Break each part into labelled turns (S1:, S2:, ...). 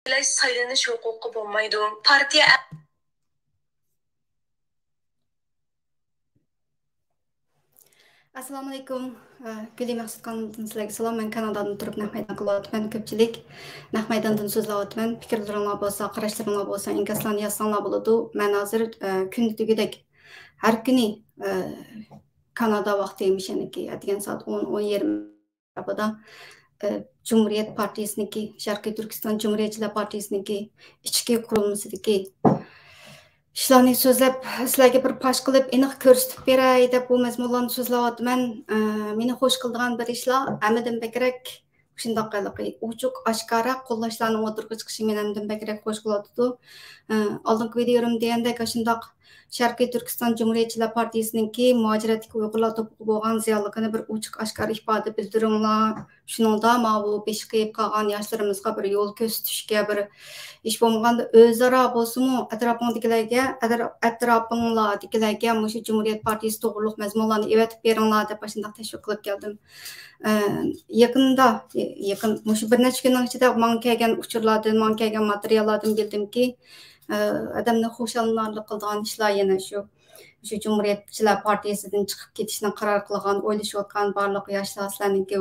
S1: saylanish huquqi bo'lmaydi. Partiya
S2: Assalomu alaykum. Guli Maqsud kanalından sizlarga salom. Men Kanadadan turib naq maydon qilyapman. Ko'pchilik naq maydondan so'zlayapman. Fikrlaringlar bo'lsa, qarashlaringlar bo'lsa, inkaslarni yozsanglar bo'ladi. Men hozir kundagidek har kuni Kanada vaqti emishaniki atgan soat 10:20 da Cumhuriyet Partiyasıniki, Sharqiy Turkiston Cumhuriyetçiler Partiyasıniki ichki qurilmasidagi ishlarni so'zlab sizlarga bir pash qilib aniq ko'rsatib beray deb bu mazmunlarni so'zlayapman. Meni xush qildigan bir ishlar hammadan bakrak shundaqaligi ochiq oshkora qo'llashlarning o'tirg'i chiqishi meni hammadan bakrak xush qiladi. Oldingi videoim degandek shundoq Sharqiy Turkiston Cumhuriyetçiler Partiyasıniki muhojiratga Uyg'urlar to'piq bo'lgan ziyonligini bir ochiq oshkora ifoda bildiringlar. Shuningda bu besh qiyib qolgan yoshlarimizga bir yo'l ko'rsatishga bir ish bo'lmaganda o'zaro bo'lsa-mu atrofinglardagilarga mushu Cumhuriyet Partiyasi to'g'riliq mazmunlarni evatib beringlar deb shunday tashviq qilib keldim. Yaqin mushu bir necha kunning ichida menga kelgan uchurlardan, menga kelgan materiallardan bildimki, odamni xushallanarli qiladigan ishlar yana shu Cumhuriyetçiler Partiyasidan chiqib ketishni qaror qilgan, o'ylashayotgan barliq yoshlar sizlarniki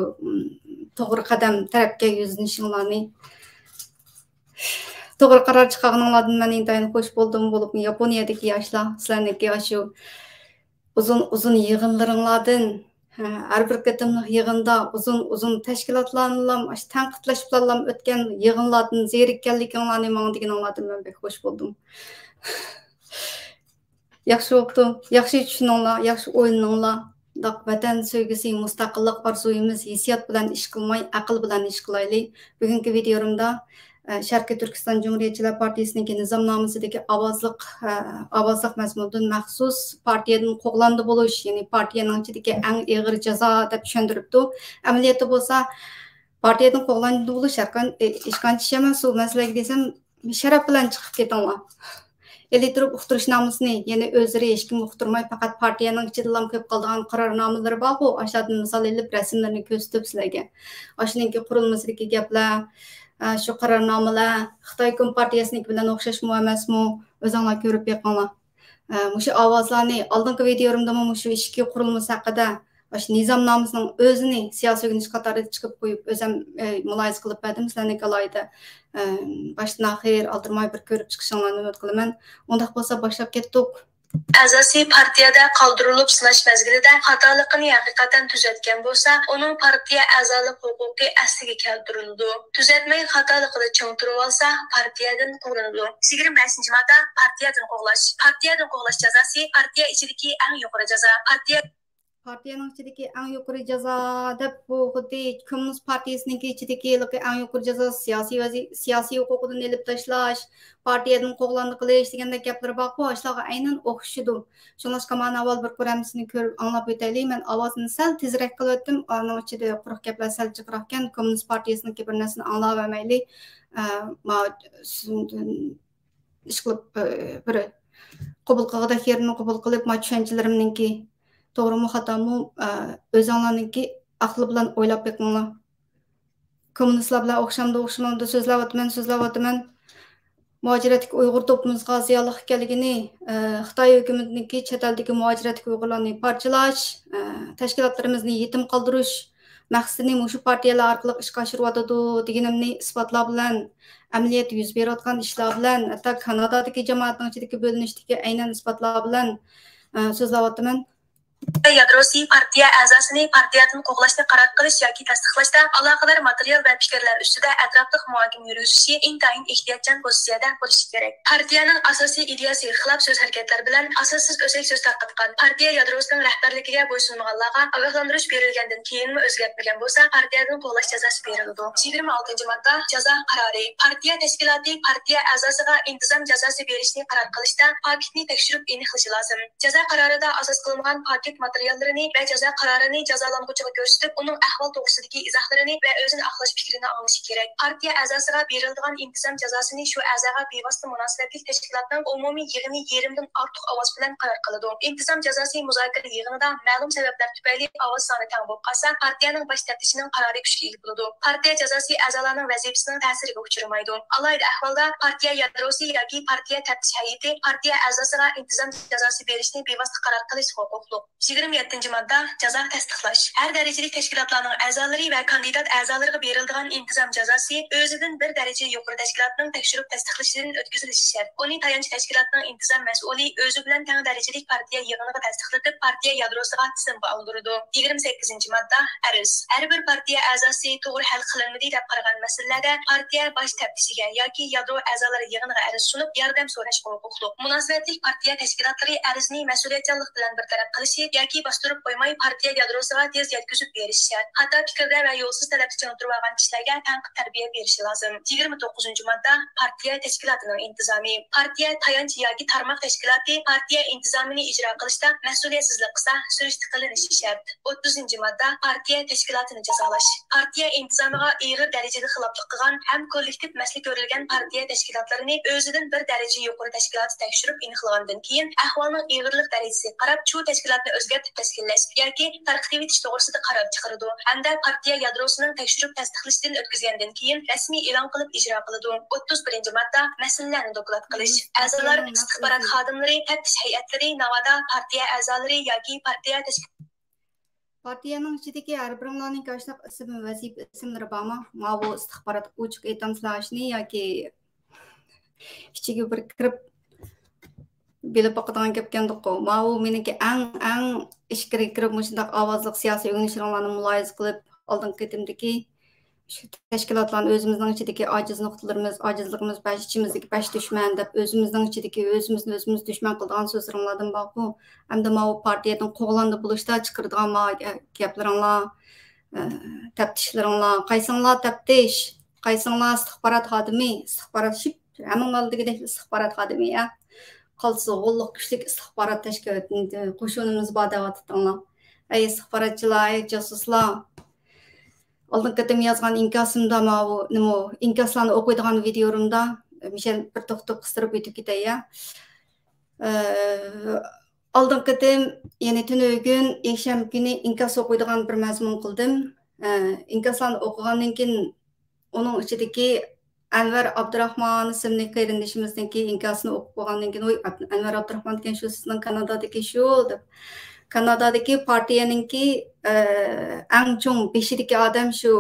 S2: to'g'ri qadam tarafga yuzlanishinglarni to'g'ri qaror chiqarganinglardan men intayin xush bo'ldim. Bo'lib Yaponiyadagi yoshlar sizlarniki shu uzun yig'inlaringlardan har bir qatimli yig'inda uzun tashkilotlarning tanqidlashiblarlam o'tgan yig'inlardan zerikkanliginglarni men deganinglardan men bek xush bo'ldim. Yaxshi bo'ldi, yaxshi tushuninglar, yaxshi o'ylaninglar. Vatan sevgisi, mustaqillik orzuyimiz hissiyot bilan ish qilmay, aql bilan ish qilaylik. Bugungi videomda Sharqiy Turkiston Cumhuriyetçiler Partiyasining nizomnomasidagi ovozliq mazmundan maxsus partiyadan qo'g'landi bo'lish, ya'ni partiyaning ichidagi eng og'ir jazo deb tushuntiribdi. Amaliyotda bo'lsa, partiyadan qo'g'landi bo'lish hech qancha ish emas. U masalaga desam, sharaf bilan chiqib ketinglar. Elektrib uqtirishnomasini yana o'zlari hech kim uqtirmay, faqat partiyaning ichida ko'p qolgan qarornomalari bor-ku, ashlardan misol olib rasmlarni ko'rsatib sizlarga. Ashuningki qurilmasidagi gaplar, shu qarornomalar Xitoy Kompartiyasiniki bilan o'xshashmi emasmi, o'zinglar ko'rib beqinglar. Mushu ovozlarni oldingi videomda mushu ishki qurilmasi haqida shu nizomnomasining o'zini siyosiy o'rganish qatorida chiqib qo'yib o'zim mulohaza qilib berdim. Sizlarning alayda boshdan oxir oldirmay bir ko'rib chiqishinglarni umid qilaman. Undaq bo'lsa boshlab ketdik.
S1: A'zosi partiyada qoldirilib sinash mezgilida xatoligini haqiqatan tuzatgan bo'lsa, uning partiya a'zolik huquqi asliga keltirildi. Tuzatmay xatoligini cho'ntirib olsa, partiyadan qo'g'lanadi. 25-marta partiyadan qo'g'lash jazosi partiya ichidagi eng yuqori jazo.
S2: Partiyaning ichidagi eng yuqori jazo deb bu xuddi Kommunist Partiyasining ichidagi eng yuqori jazo siyosiy huquqidan elib tashlash, partiyadan qo'g'landi qilish degandek gaplar bor-ku, shularga aynan o'xshaydi. Shuningdek, men avval bir ko'ramsini ko'rib anglab o'taylik. Men ovozini sal tezroq qilib o'tdim. Uning ichida quruq gaplar sal jiqroq ekan, Kommunist Partiyasining bir narsani anglab olmaylik. Ish qilib bir qabul qilganda yerini qabul qilib, men tushunchalarimningki to'g'rimi xatomi o'zinglarniki aqli bilan o'ylab beqinglar. Kommunistlar bilan o'xshamda so'zlayapman. Muhojiratga Uyg'ur to'pimizga ziyonli ekanligini, Xitoy hukumatiniki chet eldagi muhojiratga Uyg'urlarni parchalash, tashkilotlarimizni yetim qoldirish maqsadini mushu partiyalar orqali ishga oshiryotdi deganimni isbotlar bilan, amaliyot yuz berayotgan ishlar bilan, hatto Kanadadagi jamoatning ichidagi bo'linishdagi aynan isbotlar bilan so'zlayapman.
S1: Yadrosi partiya a'zosini partiyadan qo'g'lashni qaror qilish yoki tasdiqlashda aloqador material va fikrlar ustida atrofli muhokama yurgizishi intayin ehtiyotchan pozitsiyada bo'lishi kerak. Partiyaning asosiy ideyasiga xilof so'z harakatlar bilan asossiz o'zak so'z tarqatgan, partiya yadrosining rahbarligiga bo'ysunmaganlarga ogohlantirish berilgandan keyinmi o'zgartirilgan bo'lsa, partiyadan qo'g'lash jazosi beriladi. 26-marta jazo qarori. Partiya tashkiloti partiya a'zosiga intizom jazosi berishni qaror qilishda pokitni tekshirib aniqlashi lozim. Jazo qarorida asos qilingan partiya tahdid materiallarini va jazo qarorini jazolanguvchiga ko'rsatib, uning ahvol to'g'risidagi izohlarini va o'zini aqlash fikrini anglashi kerak. Partiya a'zosiga beriladigan intizom jazosini shu a'zoga bevosita munosabatli tashkilotning umumiy yig'ini yerimdan ortiq ovoz bilan qaror qiladi. Intizom jazosi muzokara yig'inida ma'lum sabablar tufayli ovoz soni teng bo'lib qolsa, partiyaning bosh taftishining qarori kuchga ega bo'ladi. Partiya jazosi a'zolarning vazifasining ta'siriga uchramaydi. Alohida ahvolda partiya yadrosi yoki partiya taftish hay'ati partiya a'zosiga intizom jazosi berishni bevosita qaror qilish huquqli. 27-modda jazo tasdiqlash. Har darajali tashkilotlarning a'zolari va kandidat a'zolariga beriladigan intizom jazosi o'zidan bir daraja yuqori tashkilotning tekshirib tasdiqlashidan o'tkazilishi shart. Uni tayanch tashkilotning intizom mas'uli o'zi bilan teng darajali partiya yig'iniga tasdiqlatib, partiya yadrosiga tizimga oldiradi. 28-modda arz. Har bir partiya a'zosi to'g'ri hal qilinmadi deb qaragan masalalarda partiya bosh taftishiga yoki yadro a'zolari yig'iniga arz sunib, yordam so'rash huquqli. Munosabatli partiya tashkilotlari arzni mas'uliyatchanlik bilan bartaraf qilishi yoki bostirib qo'ymay partiya yadrosiga tez yetkazib berish shart. Xato fikrda va yo'lsiz talabga turib olgan kishilarga tanqid tarbiya berish lozim. 29-modda partiya tashkilotining intizomi. Partiya tayanch yoki tarmoq tashkiloti partiya intizomini ijro qilishda mas'uliyatsizlik qilsa, surishti qilinishi shart. 30-modda partiya tashkilotini jazolash. Partiya intizomiga og'ir darajada xiloflik qilgan ham kollektiv mas'ul ko'rilgan partiya tashkilotlarini o'zidan bir daraja yuqori tashkilot tekshirib aniqlagandan keyin ahvolning og'irlik darajasiga qarab shu tashkilotni o'zgartirib tashkillash yoki tarqatib etish to'g'risida qaror chiqaradi. Hamda partiya yadrosining tekshirib tasdiqlashdan o'tkazgandan keyin rasmiy e'lon qilib ijro qiladi. 31-modda masalalarni doklad qilish. A'zolar, istixborot xodimlari, taftish hay'atlari, navoda partiya a'zolari yoki partiya
S2: partiyaning ichidagi har biringlarning qashliq ism vazifa ismlari bormi? Mana bu istixborot ochiq aytamslashni yoki ichiga bir kirib bilib boqadigan gapkandiq-ku. Mana bu meniki eng ishga kirib shundoq ovozliq siyosiy yo'nalishlarni muloyiza qilib oldin ketimdiki shu tashkilotlarni o'zimizning ichidagi ojiz nuqtalarimiz, ojizligimiz, ichimizdagi bash dushman deb o'zimizning ichidagi o'zimizni o'zimiz dushman qiladigan so'zlarimlardan borku. Hamda mana bu partiyadan qo'g'landi bo'lishda chiqaradigan gaplaringlar, taftishlaringlar, qaysinglar taftish, qaysinglar istixborot xodimi, istixborot ship, hammanglar degandek istixborot xodimi ya. Qolsa g'olliq kuchlik istixborot tashkilotini qo'shunimiz bor deyotdinglar. Ey istixborotchilar, ey josuslar. Oldin qatim yozgan inkosimda mana bu nima inkoslarni o'qiydigan videomda Mishel bir to'xtab qistirib o'tib ketay ya. Oldin qatim ya'ni tunugun yakshanba kuni inkos o'qiydigan bir mazmun qildim. Inkoslarni o'qigandan keyin uning ichidagi Anvar Abdurahmon ismli qarindishimizning inkosini o'qib qo'ygandan keyin Anvar Abdurahmon degan shu sizning Kanadadagi shu deb Kanadadagi partiyaningki eng chong beshidagi odam shu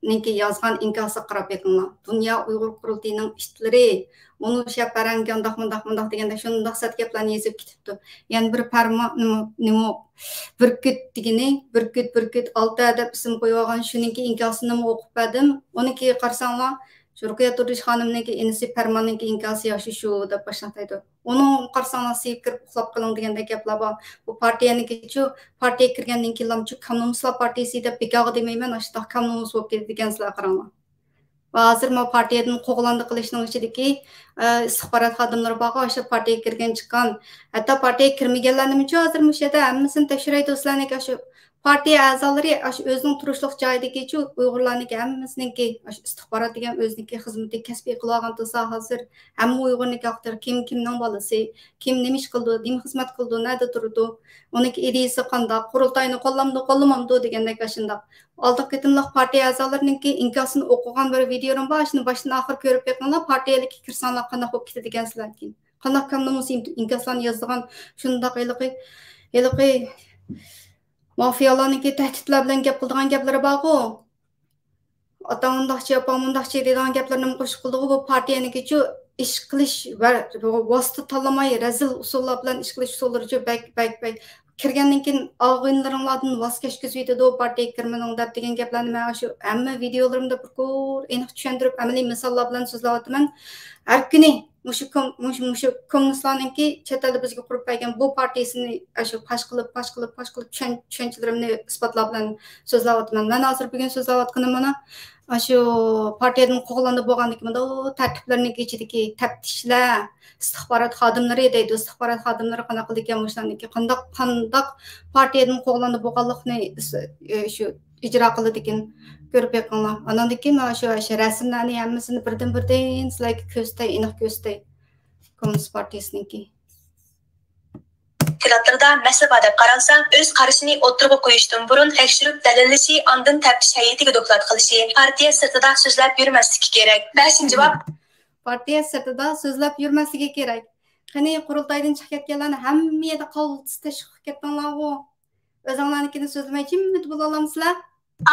S2: ninki yozgan inkosi qarab beqinglar. Dunyo Uyg'ur qurultiyining ishchilari uni shaparanga undaq deganda shundoq sat gaplarni yozib ketibdi. Yana bir farmon nima burkut degani burkut 6 deb ism qo'yib olgan shuninki inkosini o'qib berdim. Uniki qarsanglar Ruqiya Turdish xonimniki inisi Farmonninki inkosi yoshi shu deb boshlaydi. Uning qarsanglar sevkir uxlab qoling deganda gaplar bor. Bu partiyaniki-chu, partiyaga kirgandan keyin Kommunistlar partiyasi deb bekoq demayman, ashta kommunist bo'lib ketdi degansizlar qaranglar. Va hozir ma partiyadan qo'g'landi qilishning ichidagi istixborot xodimlari bor, o'sha partiyaga kirgan chiqqan, hatto partiyaga kirmaganlarni-chi hozir bu yerda hammasini tekshiraydi sizlarniki shu partiya a'zolari o'zining turishliq joyidagi-chu Uyg'urlarniki hammasiniki istixborot degan o'ziniki xizmati kasbiy qilib olgan bo'lsa hozir hamma Uyg'urniki aqtir kimning bolasi, kim nima ish qildi, nima xizmat qildi, nada turdi, uniki ideyasi qanday, qurultoyni qo'llamdi degandek shundoq. Oldin qitimliq partiya a'zolariniki inkosini o'qigan bir videom bor, shuni boshdan oxir ko'rib beqinglar, partiyalikka kirsanglar qanday bo'lib ketadi degansizlar keyin. Qanday kommunist inkoslarni yozgan shundoq eliqi mafiyalarniki tahdidlar bilan gap qiladigan gaplari bor-ku. Ota undaqchi, opa undaqchi degan gaplarni qo'shib qildi bu partiyaniki-chu ish qilish va vosita tanlamay razil usullar bilan ish qilish usullari-chu bak kirgandan keyin og'inlaringlardan voz kechgizib yetadi u partiyaga kirmaning deb degan gaplarni men shu hamma videolarimda bir ko'r aniq tushuntirib amaliy misollar bilan so'zlayapman. Har kuni mushu kommunistlarningki chet elda bizga qurib bergan bu partiyasini shu pash qilib tushunchalarimni isbotlab bilan so'zlayapman. Men hozir bugun so'zlayotganim mana Aşu partiyadan qo'llanib bo'lganligimda tartiblarning ichidagi taftishlar, istixborot xodimlari deydi. İstixborot xodimlari qanaqa qilgan o'shaniki qandaq partiyadan qo'llanib bo'lganlikni shu ijro qiladigan ko'rib yiqinglar. Andan keyin mana shu rasmlarni hammasini birdan sizlarga ko'rsatay, aniq ko'rsatay. Kommunist partiyasiniki.
S1: Tashkilotlarda masala bor deb qaralsa, o'z qarashini o'tirg'a qo'yishdan burun tekshirib dalillashi, ondan taftish hay'atiga doklad qilishi, partiya sirtida so'zlab yurmasligi kerak. 5-javob.
S2: Partiya sirtida so'zlab yurmasligi kerak. Qani qurultaydan chiqib ketganlarni hammaga qoltis tashib ketdinglar-ku. O'zinglarnikini so'zlamay jimit bo'la olamsizlar?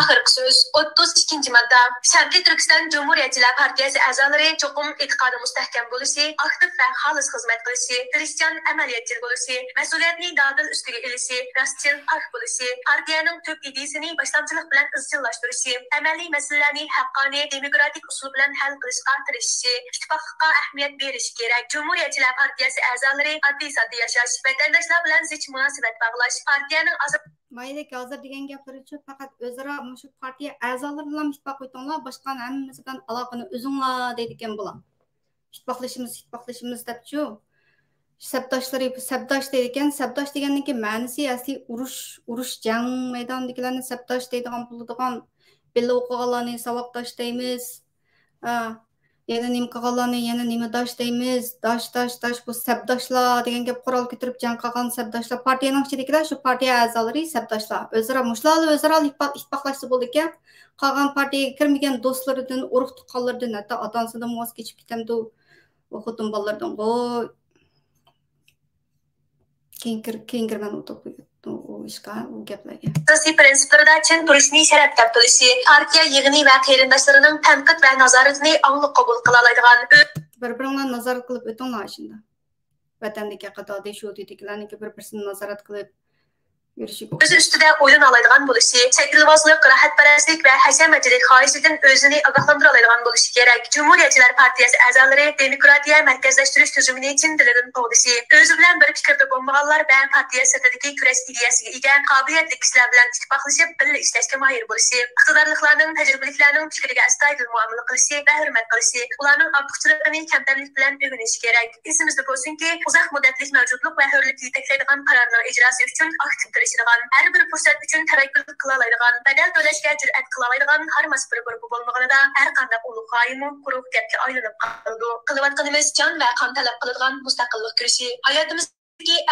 S1: Axirgi so'z 32 modda. Sharqiy Turkiston Cumhuriyetçiler Partiyasi a'zolari cho'qim e'tiqodi mustahkam bo'lishi, aktiv va xolis xizmat qilishi, tirishchan amaliyotchi bo'lishi, mas'uliyatni dadil ustiga olishi, rostchil haq bo'lishi, partiyaning tub ideyasini boshlamchilik bilan izchillashtirishi, amaliy masalalarni haqqoniy demokratik usul bilan hal qilishga tirishishi, ittifoqlikqa ahamiyat berishi kerak. Cumhuriyetçiler Partiyasi a'zolari oddiy-soddiy yashash, vatandoshlar bilan zich munosabat bog'lash, partiyaning
S2: mayli hozir degan gaplar uchun faqat o'zaro shu partiya a'zolari bilan ittifoq qo'ytinglar, boshqa hammasi bilan aloqani o'zinglar deydigan bo'lam. Ittifoqlashimiz debchu. Sabdosh deydigan, sabdosh deganning ma'nosi asli urush jang maydonidagilarni sabdosh deydigan bo'ladigan. Billa o'qiganlarni saboqdosh deymiz. Yana nima qilganlarni yana nima dosh deymiz. Dosh bu sabdoshlar degan gap qurol ko'tarib jang qilgan sabdoshlar. Partiyaning ichidagilar shu partiya a'zolari sabdoshlar. O'zaro ittifoqlashsa bo'ldi ekan. Qolgan partiyaga kirmagan do'stlaridan, urug' tuqqanlardan, hatto ota-onasidan voz kechib ketamdi. O xotin bolalardan qo'y. Keyin kirman o ishqa, o gaplarga.
S1: Asosiy prinsiplarida chin turishni sharaf deb bilishi, partiya yig'ini va qarindoshlarining tanqid va nazoratini ongli qabul qila oladigan.
S2: Bir-biringlarni nazorat qilib o'tinglar shunda. Vatandagi qatorda shu deydiganlarniki bir-birini nazorat qilib
S1: o'zi ustida o'yin oladigan bo'lishi, shaklvozlik, rohatparastlik va hashamatchilik xohishidan o'zini ogohlantira oladigan bo'lishi kerak. Cumhuriyetçiler Partiyasi a'zolari demokratiya markazlashtirish tuzumini chin dilidan qo'g'dishi, o'zi bilan bir fikrda bo'lmaganlar va partiya sirtidagi kurash ideyasiga ega qobiliyatli kishilar bilan ittifoqlashib birga ishlashga moyil bo'lishi, iqtidorlilarning tajribaliklarning fikriga astoydil muomala qilishi va hurmat qilishi, ularning ortiqchiligini kamtarlik bilan o'rganishi kerak. Esimizda bo'lsinki, uzoq muddatli mavjudlik va hurlikni yetaklaydigan qarorlar ijrosi uchun aktiv har bir fursat uchun tavakkul qila oladigan, badal to'lashga jur'at qila oladigan har bir guruh bo'lmaganida har qanday ulug' g'oyim quruq gapga aylanib qoldi. Qilayotganimiz jon va qon talab qiladigan mustaqillik kurashi. Hayotimizdagi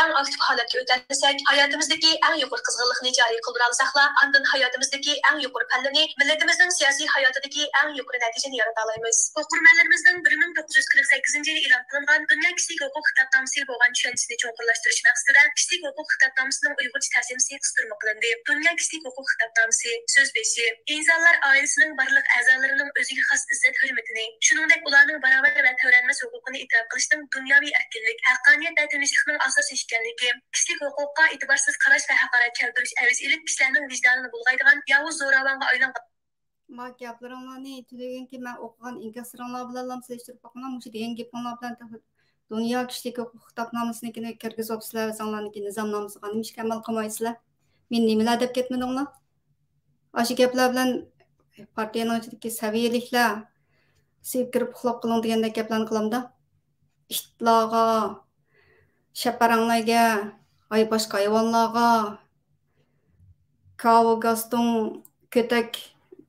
S1: eng aktiv holatga o'tadisak, hayotimizdagi eng yuqori qizg'inlikni joriy qildira olsaklar, andin hayotimizdagi eng yuqori pallani, millatimizning siyosiy hayotidagi eng yuqori natijani yarata olamiz. O'qurmanlarimizning 1948-yili e'lon qilingan Dunyo kishilik huquq kitobnomasi bo'lgan tushunchasini cho'nqilashtirish maqsadida kishilik huquq kitobnomasining uyg'urcha tarjimasi qistirma qilindi. Dunyo kishilik huquq kitobnomasi so'z beshi insonlar oilasining barliq a'zolarining o'ziga xos izzat hurmatini, shuningdek ularning barobar va tavranmas huquqini e'tirof qilishning dunyoviy erkinlik, haqqoniyat va tinchlikning asosi ekanligi, kishilik huquqqa e'tiborsiz qarash va haqorat keltirish avis ilib kishilarning vijdonini bulg'aydigan yovuz zo'ravonga aylangan.
S2: Mak gaplarni tugaganki men o'qigan inkaslarlar bilan solishtirib boqaman, o'sha degan gaplar bilan dunyo kishilik huquq kitobnomasini kirgizibsizlar, o'zinglarniki nizomnomasiga nima ish amal qilmaysizlar. Men nimalar deb ketmadinglar? O'sha gaplar bilan partiyaning ichidagi saviyaliklar sevib kirib uxlab qiling degandek gaplarni qilamda. İhtlarga, shaparanglarga, ay boshqa hayvonlarga, kavo gaston, kötek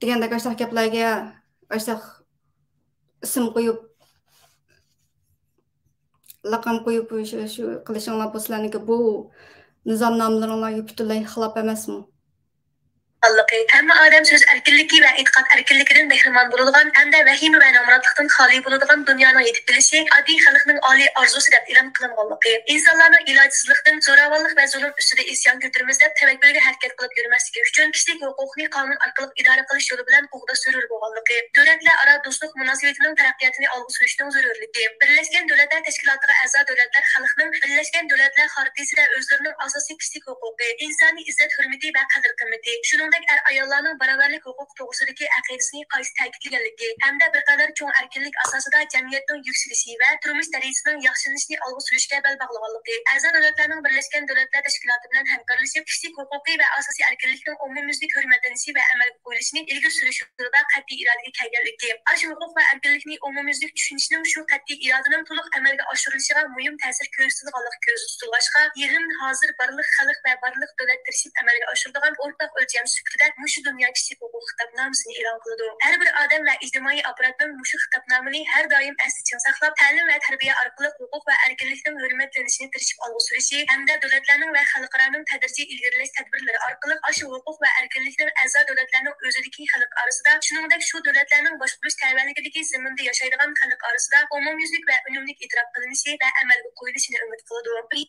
S2: degandek ashaq gaplarga ashaq ism qo'yib, laqam qo'yib shu qilishinglar bo'lsizlarniki bu nizomnomalaringlarga butunlay xilof emasmi?
S1: Hamma odam so'z erkinligi va e'tiqod erkinligidan bahramand bo'ladigan hamda vahima va nomrodlikdan xoli bo'ladigan dunyoni yetib bilishi oddiy xalqning oliy orzusi deb e'lon qilinganligi, insonlarning ilojsizlikdan, zo'ravonlik va zulm ustida isyon ko'taramiz deb tavakkulga harakat qilib yurmasligi uchun kishilik huquqni qonun orqali idora qilish yo'li bilan o'g'da surur bo'lganligi, davlatlararo do'stlik munosabatining taraqqiyotini olg'a surishning zarurligi, Birlashgan Davlatlar Tashkilotiga a'zo davlatlar xalqning Birlashgan Davlatlar xaritasida o'zlarining asosiy kishilik huquqi, insoniy izzat hurmati va qadr qimmati, shuningdek shuningdek ayollarning barobarlik huquq to'g'risidagi aqidasini qayta ta'kidlaganligi hamda bir qadar cho'ng erkinlik asosida jamiyatning yuksalishi va turmush darajasining yaxshilanishini olg'a surishga bel bog'laganligi, a'zo davlatlarning Birlashgan Davlatlar Tashkiloti bilan hamkorlashib kishilik huquqiy va asosiy erkinlikning umumyuzlik hurmatlanishi va amalga qo'yilishini ilgari surish yo'lida qat'iy irodaga kelganligi, shu huquq va erkinlikni umumyuzlik tushunishning shu qat'iy irodaning to'liq amalga oshirilishiga muhim ta'sir ko'rsatilganligi ko'zda tutilg'achqa, yig'in hozir barliq xalq va barliq davlat tirishib amalga oshiradigan o'rtaq o'lcham sifatida mushu dunyo kishilik huquq xitobnomasini e'lon qiladi. Har bir odam va ijtimoiy apparatning mushu xitobnomani har doim aslicha saqlab, ta'lim va tarbiya orqali huquq va erkinlikning hurmatlanishini tirishib olg'a surishi hamda davlatlarning va xalqaroning tadrijiy ilgarilash tadbirlari orqali shu huquq va erkinlikning a'zo davlatlarning o'zidagi xalq orasida, shuningdek shu davlatlarning boshqarish tavalligidagi zaminda yashaydigan xalq orasida umumyuzlik va unumli e'tirof qilinishi va amalga qo'yilishini umid qiladi.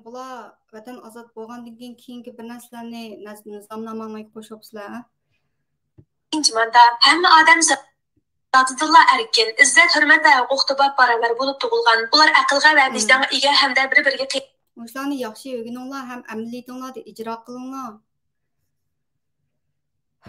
S2: Bular vatan ozod bo'lgandan keyingi bir narsalarni nizomnomaga qo'shyapsizlar.
S1: Ikkinchi modda hamma odam zotidilla erkin, izzat, hurmat va huquqda barobar bo'lib tug'ilgan. Ular aqlga va vijdonga ega hamda bir-biriga
S2: O'slarni yaxshi o'rganinglar ham amaliyatinglarda ijro qilinglar.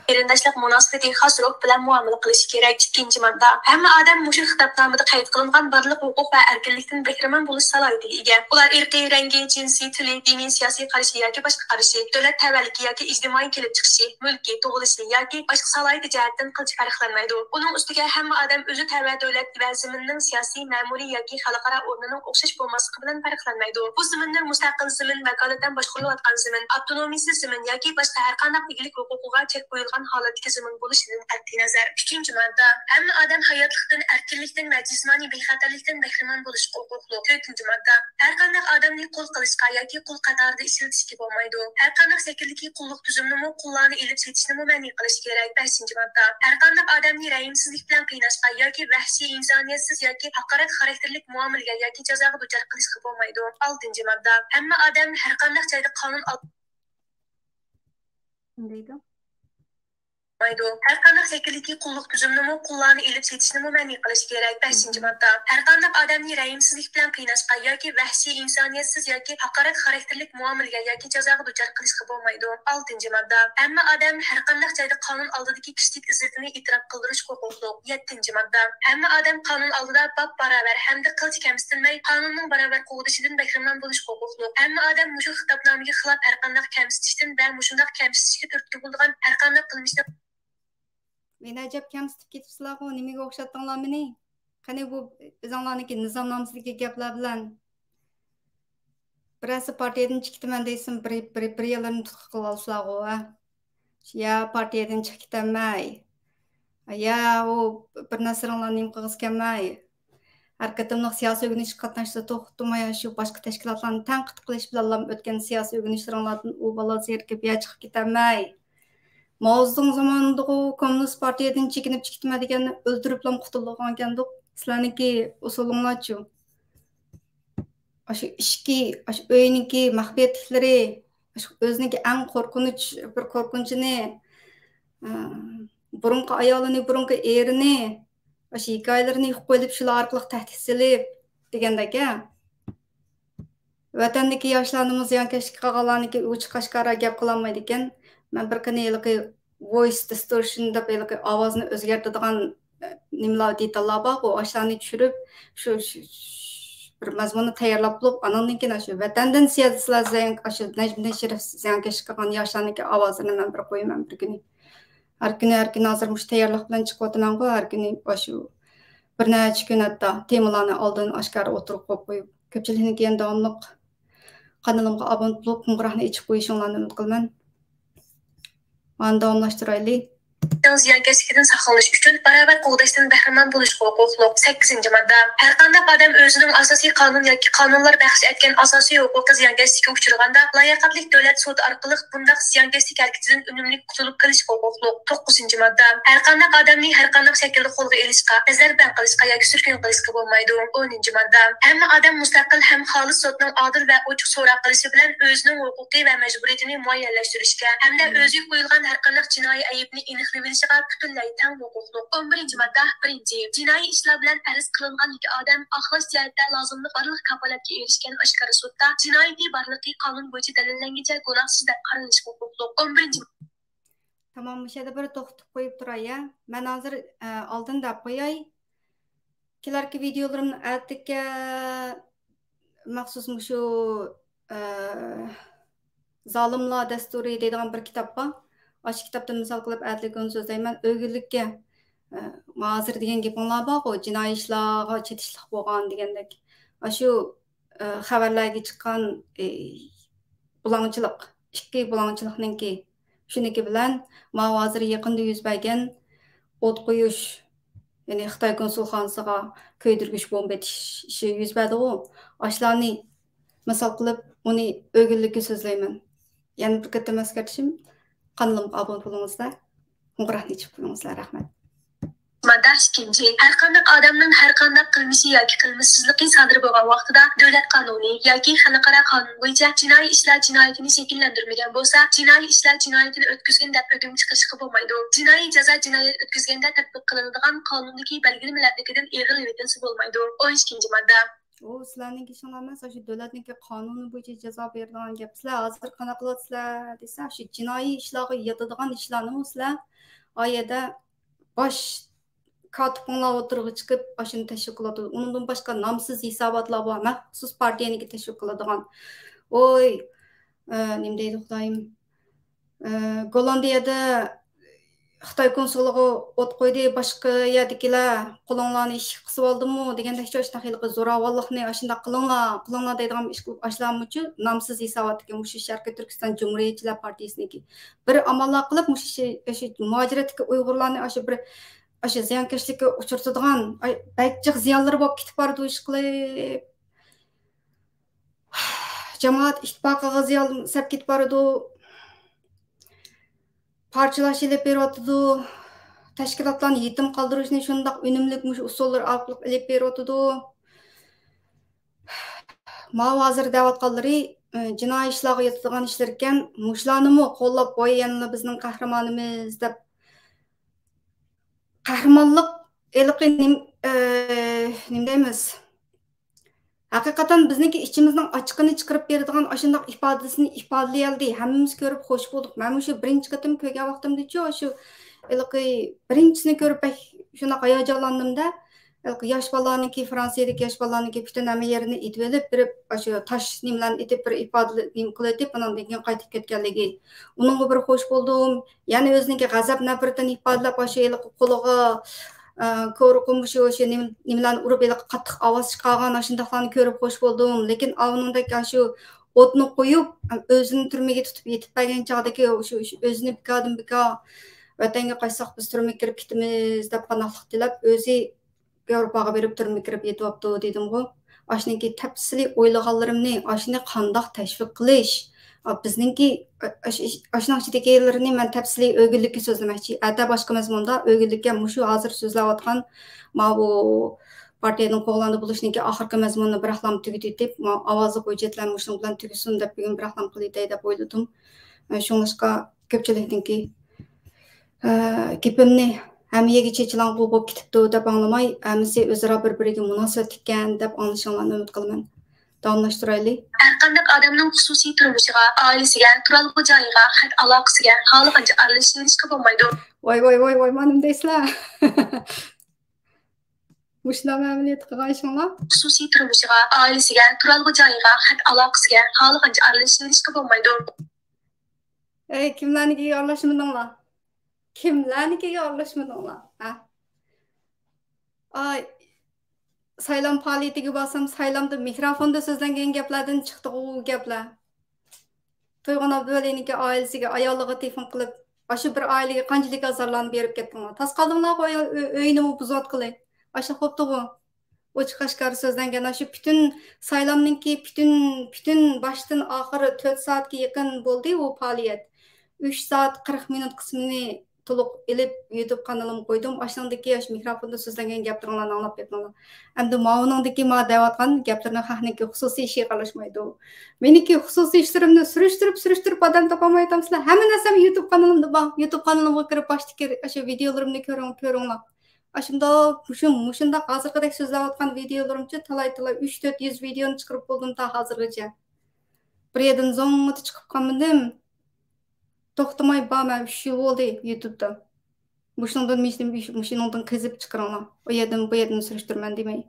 S1: Qarindoshlik munosabati xos ruh bilan muomala qilish kerak. Ikkinchi modda hamma odam mushu xitobnomada qayd qilingan barliq huquq va erkinlikdan bahramand bo'lish salohiyatiga ega. Ular irqiy, rangi, jinsiy, tili, diniy, siyosiy qarashi yoki boshqa qarashi, davlat tavalligi yoki ijtimoiy kelib chiqishi, mulkiy, tug'ilishi yoki boshqa salohiyat jihatdan qilch farqlanmaydi. Uning ustiga hamma odam o'zi tava davlat va zaminning siyosiy, ma'muriy yoki xalqaro o'rnining o'xshash bo'lmasligi bilan farqlanmaydi. Bu zaminning mustaqil zamin, vakolatdan boshqarilayotgan zamin, avtonomiyasiz zamin yoki boshqa har qanday egalik huquqiga chek qo'yilgan holatdagi zamin bo'lishidan qat'iy nazar. Ikkinchi modda hamma odam hayotlikdan, erkinlikdan va jismoniy bexatarlikdan bahramand bo'lishga huquqli. To'rtinchi modda har qanday odamni qul qilishga yoki qul qatorida ishlatishga bo'lmaydi. Har qanday shakldagi qulluq tuzumini qullarni ilib setishni ma'ni qilish kerak. Beshinchi modda har qanday odamni rahimsizlik bilan qiynashga yoki vahshiy, insoniyatsiz yoki haqorat xarakterlik muomalaga yoki jazoga duchor qilishga bo'lmaydi. Oltinchi modda hamma odam har qanday joyda qonun
S2: deydi.
S1: Har qanday shakldagi qulluq tuzumini qullarni ilib setishni ma'ni qilish kerak. 5-modda har qanday odamni rahimsizlik bilan qiynashga yoki vahshiy, insoniyatsiz yoki haqorat xarakterlik muomalaga yoki jazoga duchor qilishga bo'lmaydi. 6-modda hamma odam har qanday joyda qonun oldidagi kishilik izzatini e'tirof qildirish huquqli. 7-modda hamma odam qonun oldida barobar hamda qilch kamsitilmay qonunning barobar qo'g'dishidan bahramand bo'lish huquqli. Hamma odam mushu xitobnomaga xilof har qanday kamsitishdan va mushundaq kamsitishga turtki bo'lgan har qanday qilmishdan
S2: Meni ajab kamsitib ketibsizlar-ku, nimaga o'xshatdinglar meni? Qani bu bizlarniki nizomnomasidagi gaplar bilan birasi partiyadan chiqdiman deysin, bir yillarni tutqi qilib olsizlar-ku, ha? Ya partiyadan chiqib ketmay. Ya u bir narsalarni nima qilg'isi kelmay. Har qatimliq siyosiy o'rganish qatnashida to'xtamay shu boshqa tashkilotlarni tanqid qilish bilan o'tgan siyosiy o'rganishlardan u bola zerikib chiqib ketmay. Mavzudun zamanında o Komünist Partiyadan çekinip çıkma deganni o'ldiriblam qutulgan ekandik. Sizlarniki usulinglarchi. Shu ishki, shu o'yiniki maxfiyatliklari, shu o'ziniki eng qo'rqinch bir qo'rqinchini, burunqi ayolini, burunqi erini, shu hikoyalarini qo'yib shular orqali tahdid silib degandaka. Vatandagi yoshlarimiz ziyonkashlik qilganlarniki uch qashqara gap qilolmaydi ekan. Men bir kuni voice distortion deb ovozni o'zgartiradigan nimalar detallar bor, o'shalarni tushirib, shu bir mazmunni tayyorlab bo'lib, andan keyin shu vatandan siyosatchilar shu Najmiddin Sharif ziyonkashlik qilgan yoshlarniki ovozini men bir qo'yaman bir kuni. Har kuni hozir mush tayyorlik bilan chiqyapman-ku, har kuni shu bir necha kun hatto temalarni oldin oshkora o'tirib qo'yib, ko'pchilikniki endi davomli kanalimga abone bo'lib, qo'ng'iroqni ichib qo'yishinglarni umid qilaman. Davomlashtiraylik.
S1: Ziyonkashlikdan saqlanish uchun barobar qo'g'dashdan bahramand bo'lish huquqli. 8-modda har qanday odam o'zining asosiy qonun yoki qonunlar baxsh etgan asosiy huquqi ziyonkashlikka uchraganda layoqatli davlat sud orqali bundaq ziyonkashlik harakatidan unumli qutulib qilish huquqli. 9-modda har qanday odamning har qanday shaklda qo'lga olishga, nazarban qilishga yoki surgun qilishga bo'lmaydi. 10-modda hamma odam mustaqil ham xolis sudning odil va ochiq so'roq qilishi bilan o'zining huquqiy va majburiyatini muayyanlashtirishga hamda o'ziga qo'yilgan har qanday jinoiy aybni aniqlashga butunlay teng huquqli. 11-modda jinoiy ishlar bilan arz qilingan ikki odam oqlash jihatda lozimli barliq kafolatga erishgan oshkora sudda jinoiy barliqi qonun bo'yicha dalillangancha gunohsiz deb qaralish huquqli. 11
S2: Tamam, bu şeyde bir to'xtatib qo'yib turay ya. Men hozir oldin deb qo'yay. Kelarki videolarimni atga maxsus shu Zalimlar dasturi deydigan bir kitap bor. Ash kitobdan misol qilib atligini so'zlayman. O'g'illikka hozir degan gapinglar bor-ku, jinoiy ishlarga chetishlik bo'lgan degandek. Shu xabarlarga chiqqan bulangchilik, ikki bulangchilikninki shuniki bilan hozir yaqinda yuz bergan o't qo'yish, ya'ni Xitoy konsulxonasiga kuydirgich bomba etish yuz berdi-ku. Ashlarni misol qilib uni o'g'illikka so'zlayman. Yani bir qatam eskartishim, kanalımga abone bo'lingizlar. Qo'ng'iroqni ichib qo'yingizlar, rahmat.
S1: Madda 2. Har qanday odamning har qanday qilmishi yoki qilmishsizligi sodir bo'lgan vaqtida davlat qonuni yoki xalqaro qonun bo'yicha jinoiy ishlar jinoyatini shakllantirmagan bo'lsa, jinoiy ishlar jinoyatini o'tkazgan deb hukm chiqarishga bo'lmaydi. Jinoiy jazo jinoyat o'tkazganda tatbiq qilinadigan qonundagi belgilamalaridan eg'ir etilsa bo'lmaydi. 12. Madda.
S2: O sizlarning ishinglar emas, shu davlatniki qonuni bo'yicha jazo beradigan gap. Sizlar hozir qanaqa qilyapsizlar desa, shu jinoiy ishlarga yetadigan ishlarni sizlar oyada bosh katiblar o'tirg'i chiqib, ashuni tashkil qiladi. Undan boshqa nomsiz hisobotlar bor, maxsus partiyaniki tashkil qiladigan. Oy, nima deydi Xudoyim? Gollandiyada Xitoy konsulluğu o't qo'ydi, boshqa yerdagilar qo'linglarni ish qilib oldimi deganda hech qanaqa zo'ravonlikni ashunda qilinglar deydigan ish qilib ashlamchi nomsiz hisobotga mush Sharqiy Turkiston Cumhuriyetçiler Partiyasiniki bir amallar qilib mush muhojiratga Uyg'urlarni ashu ziyonkashlikka uchirtadigan bakjiq ziyonlari bo'lib ketib bordi ish qilib jamoat ittifoqiga ziyon sab ketib bordi. Parçalash ilib beryotidi, tashkilotlarni yetim qoldirishni shundoq unumlik usullar orqali ilib beryotidi. Hozir da'vatqonlari jinoiy ishlarga yetadigan ishlar ekan, mushlarnimi qo'llab qo'yganlar bizning qahramonimiz deb qahramonlik eliqi nima deymiz? Haqiqatan bizniki ichimizning ochiqini chiqarib beradigan ashundoq ifodasini ifodalay oldi. Hammamiz ko'rib xush bo'ldik. Men shu birinchi qatim ko'rgan vaqtimda shu eliqi birinchisini ko'rib shunaqa hayajonlandimda. Yosh bolalarniki Fransiyadagi yosh bolalarniki butun hamma yerini etib olib, bir shu tosh nimalarni etib bir ifoda qilib, bundan keyin qaytib ketganligi. Uningga bir xush bo'ldim. Ya'ni o'ziniki g'azab nafratini ifodalab shu eliqi qo'liga ko'rqim shu nimalarni urib qattiq ovoz chiqargan shundoqlarni ko'rib xush bo'ldim. Lekin avningdagi shu o'tni qo'yib, o'zini turmaga tutib yetib bergan chog'dagi shu o'zini bika vatanga qaytsak biz turmaga kirib ketamiz deb panohlik tilab, o'zi Yevropaga berib turmaga kirib yetyapti dedim-ku. Ashniki tafsili o'ylaganlarimni, ashuni qandoq tashviq qilish, bizningki ashunaqchidagilarni men tafsili o'g'illikka so'zlamoqchi. Ata boshqa mazmunda o'g'illikka mushu hozir so'zlayotgan bu partiyaning qo'g'landi bo'lishniki oxirgi mazmunni bir aqlam tugatib, ovozi qo'yjetlar mushun bilan tugasin deb bugun bir aqlam qilay deb o'yladim. Shuningga ko'pchilikningki gapimni hammaga chechilan bo'lib ketibdi deb anglamay, hammasi o'zaro bir-biriga munosabat ekan deb anglashinglarni umid qilaman. Davomlashtiraylik.
S1: Har qanday odamning xususiy turmushiga, oilasiga, turalg'i joyiga, xat aloqasiga xohlagancha aralashishga bo'lmaydi.
S2: Voy, mana deysizlar. Mushnama amaliyot qilgan ishinglar.
S1: Xususiy turmushiga, oilasiga, turalg'i joyiga, xat aloqasiga xohlagancha aralashishga bo'lmaydi.
S2: Kimlarnikiga aralashmadinglar? Kimlarnikiga aralashmadinglar? Ay, saylam faoliyatiga borsam, saylamda mikrofonda so'zlangan gaplardan chiqdi u gaplar. To'yg'on Abduvaliyning oilasiga, ayoliga telefon qilib, shu bir oilaga qanchalik azorlarni berib ketdinglar. Tas qoldinglar, uyini buzot qilay. Shu xo'pdi-ku. Ochiq-oshkor so'zlangan shu butun saylamninki butun boshdan oxiri 4 soatga yaqin bo'ldi u faoliyat. 3 soat 40 minut qismini to'liq ilib YouTube kanalimga qo'ydim. Ashundagi yosh mikrofonda so'zlangan gaplarni anglab ketdinglar. Endi ma'nodagi ma deyotgan gaplarni haqniki xususiy ishga qarashmaydi. Meniki xususiy ishlarimni surishtirib odam topolmay tamsizlar. Hamma narsam YouTube kanalimda bor. YouTube kanalimga kirib boshdagi shu videolarimni ko'ringlar. Ashunda mushunda hozirgidek so'zlayotgan videolarimcha talay 3-400 videoni chiqarib bo'ldim ta hozirgacha. Bir yerdan zo'ng'ita chiqib qolmadim. to'xtamay borman 3 yil bo'ldi YouTube'da. Muşundan qizib chiqaringlar. O yerdan bu yerdan surishtirman demay.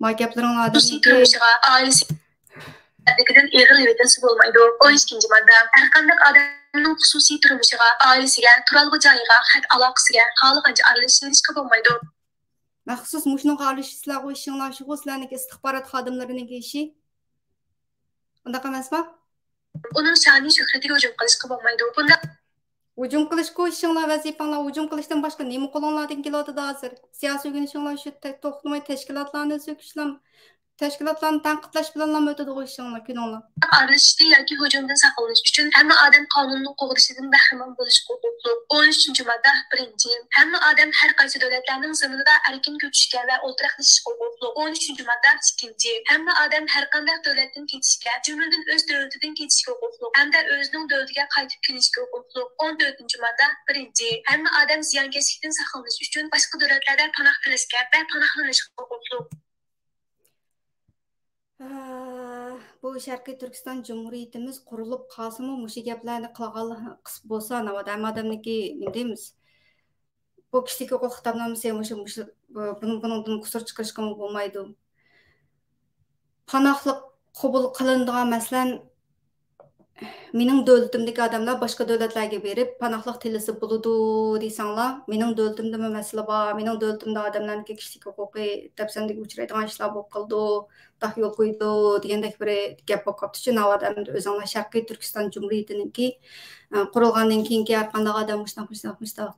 S2: Ma gaplaringlar
S1: turmushiga oilasidan eg'il yetasi bo'lmaydi. 12-chi modda. Har qanday odamning xususiy turmushiga, oilasiga, turalg'i joyiga, xat aloqasiga xohlagancha aralashishga bo'lmaydi.
S2: Maxsus muşunga aralashishlar qo'yishinglar shu sizlarning istixborot xodimlarining ishi. Undaqa emasmi?
S1: Uning sha'ni shuhratiga hujum qilishga bo'lmaydi. Bunda
S2: hujum qilish qo'yishinglar vazifanglar hujum qilishdan boshqa nima qo'linglardan keladi hozir? Siyosiy o'rganishinglar shu to'xtamay tashkilotlarni so'kishlar, tashkilotlarni tanqidlash bilan o'tadi qo'yishinglar kuninglar.
S1: Aralashishdan yoki hujumdan saqlanish uchun hamma odam qonunning qo'g'dishidan bahramand bo'lishga huquqli. 13-chi modda 1. Hamma odam har qaysi davlatlarning zaminida erkin ko'chishga va o'tiraqlashishga huquqli. 13-chi modda 2. Hamma odam har qanday davlatdan ketishga, jumladan o'z davlatidan ketishga huquqli hamda o'zining davlatiga qaytib kelishga huquqli. 14-chi modda 1. Hamma odam ziyonkashlikdan saqlanish uchun boshqa davlatlarda panoh tilashga va panohlanishga huquqli.
S2: Bu Sharqiy Turkiston Cumhuriyetimiz qurilib qolsa-mu, mushu gaplarni qilganlar qisib bo'lsa, navada odamniki nima deymiz? Bu kishilik huquq kitobnomasi bundan qusur chiqarishga bo'lmaydi. Panohlik qabul qilinadigan masalan mening davlatimdagi odamlar boshqa davlatlarga berib panohlik tilisi bo'ladi desanglar, mening davlatimda masala bor, mening davlatimda odamlarning kishilik huquqi tafsandagi uchraydigan ishlar bo'lib qoldi, taq yo'l qo'ydi degandek bir gap bo'lib qoldi. Shu odamlar o'zinglar Sharqiy Turkiston Cumhuriyetininki qurilgandan keyingi har qanday odam mushtaq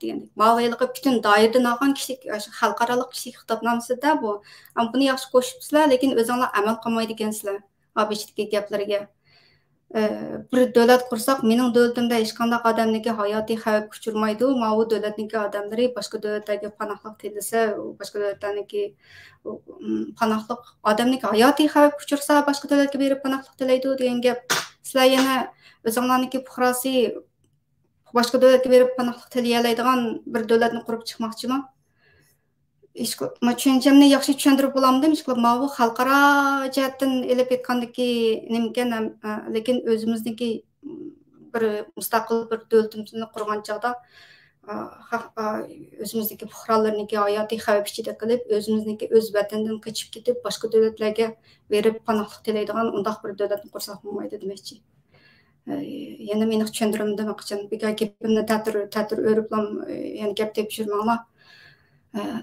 S2: degandek. Ma'lumotlar butun doiradan olgan kishilik xalqaro kishilik xitobnomasida bu. Ammo buni yaxshi qo'shibsizlar, lekin o'zinglar amal qilmaydi ekansizlar. Abishdagi gaplarga. Bir davlat qursak, mening davlatimda hech qanday odamniki hayotiy xavf uchirmaydi. Mana bu davlatniki odamlari boshqa davlatlarga panohlik tilasa, boshqa davlatlarniki panohlik odamniki hayotiy xavf uchirsa, boshqa davlatga berib panohlik tilaydi degan gap. Sizlar yana o'zinglarniki fuqarosi boshqa davlatga berib panohlik tilay oladigan bir davlatni qurib chiqmoqchimi? Tushunchimni yaxshi tushuntirib bo'lamdim. Mana bu xalqaro jihatdan elib aytgandagi nimkan, lekin o'zimizniki bir mustaqil bir davlatimizni qurgan chog'da o'zimizniki fuqarolarniki hayotiy xavf ichida qilib, o'zimizniki o'z vatanidan qochib ketib, boshqa davlatlarga berib panohlik tilaydigan undaq bir davlatni qursak bo'lmaydi demoqchi. Yana meni tushuntirimda maqchan gapimni ta'tir o'riblam, ya'ni gap deb yurmanglar.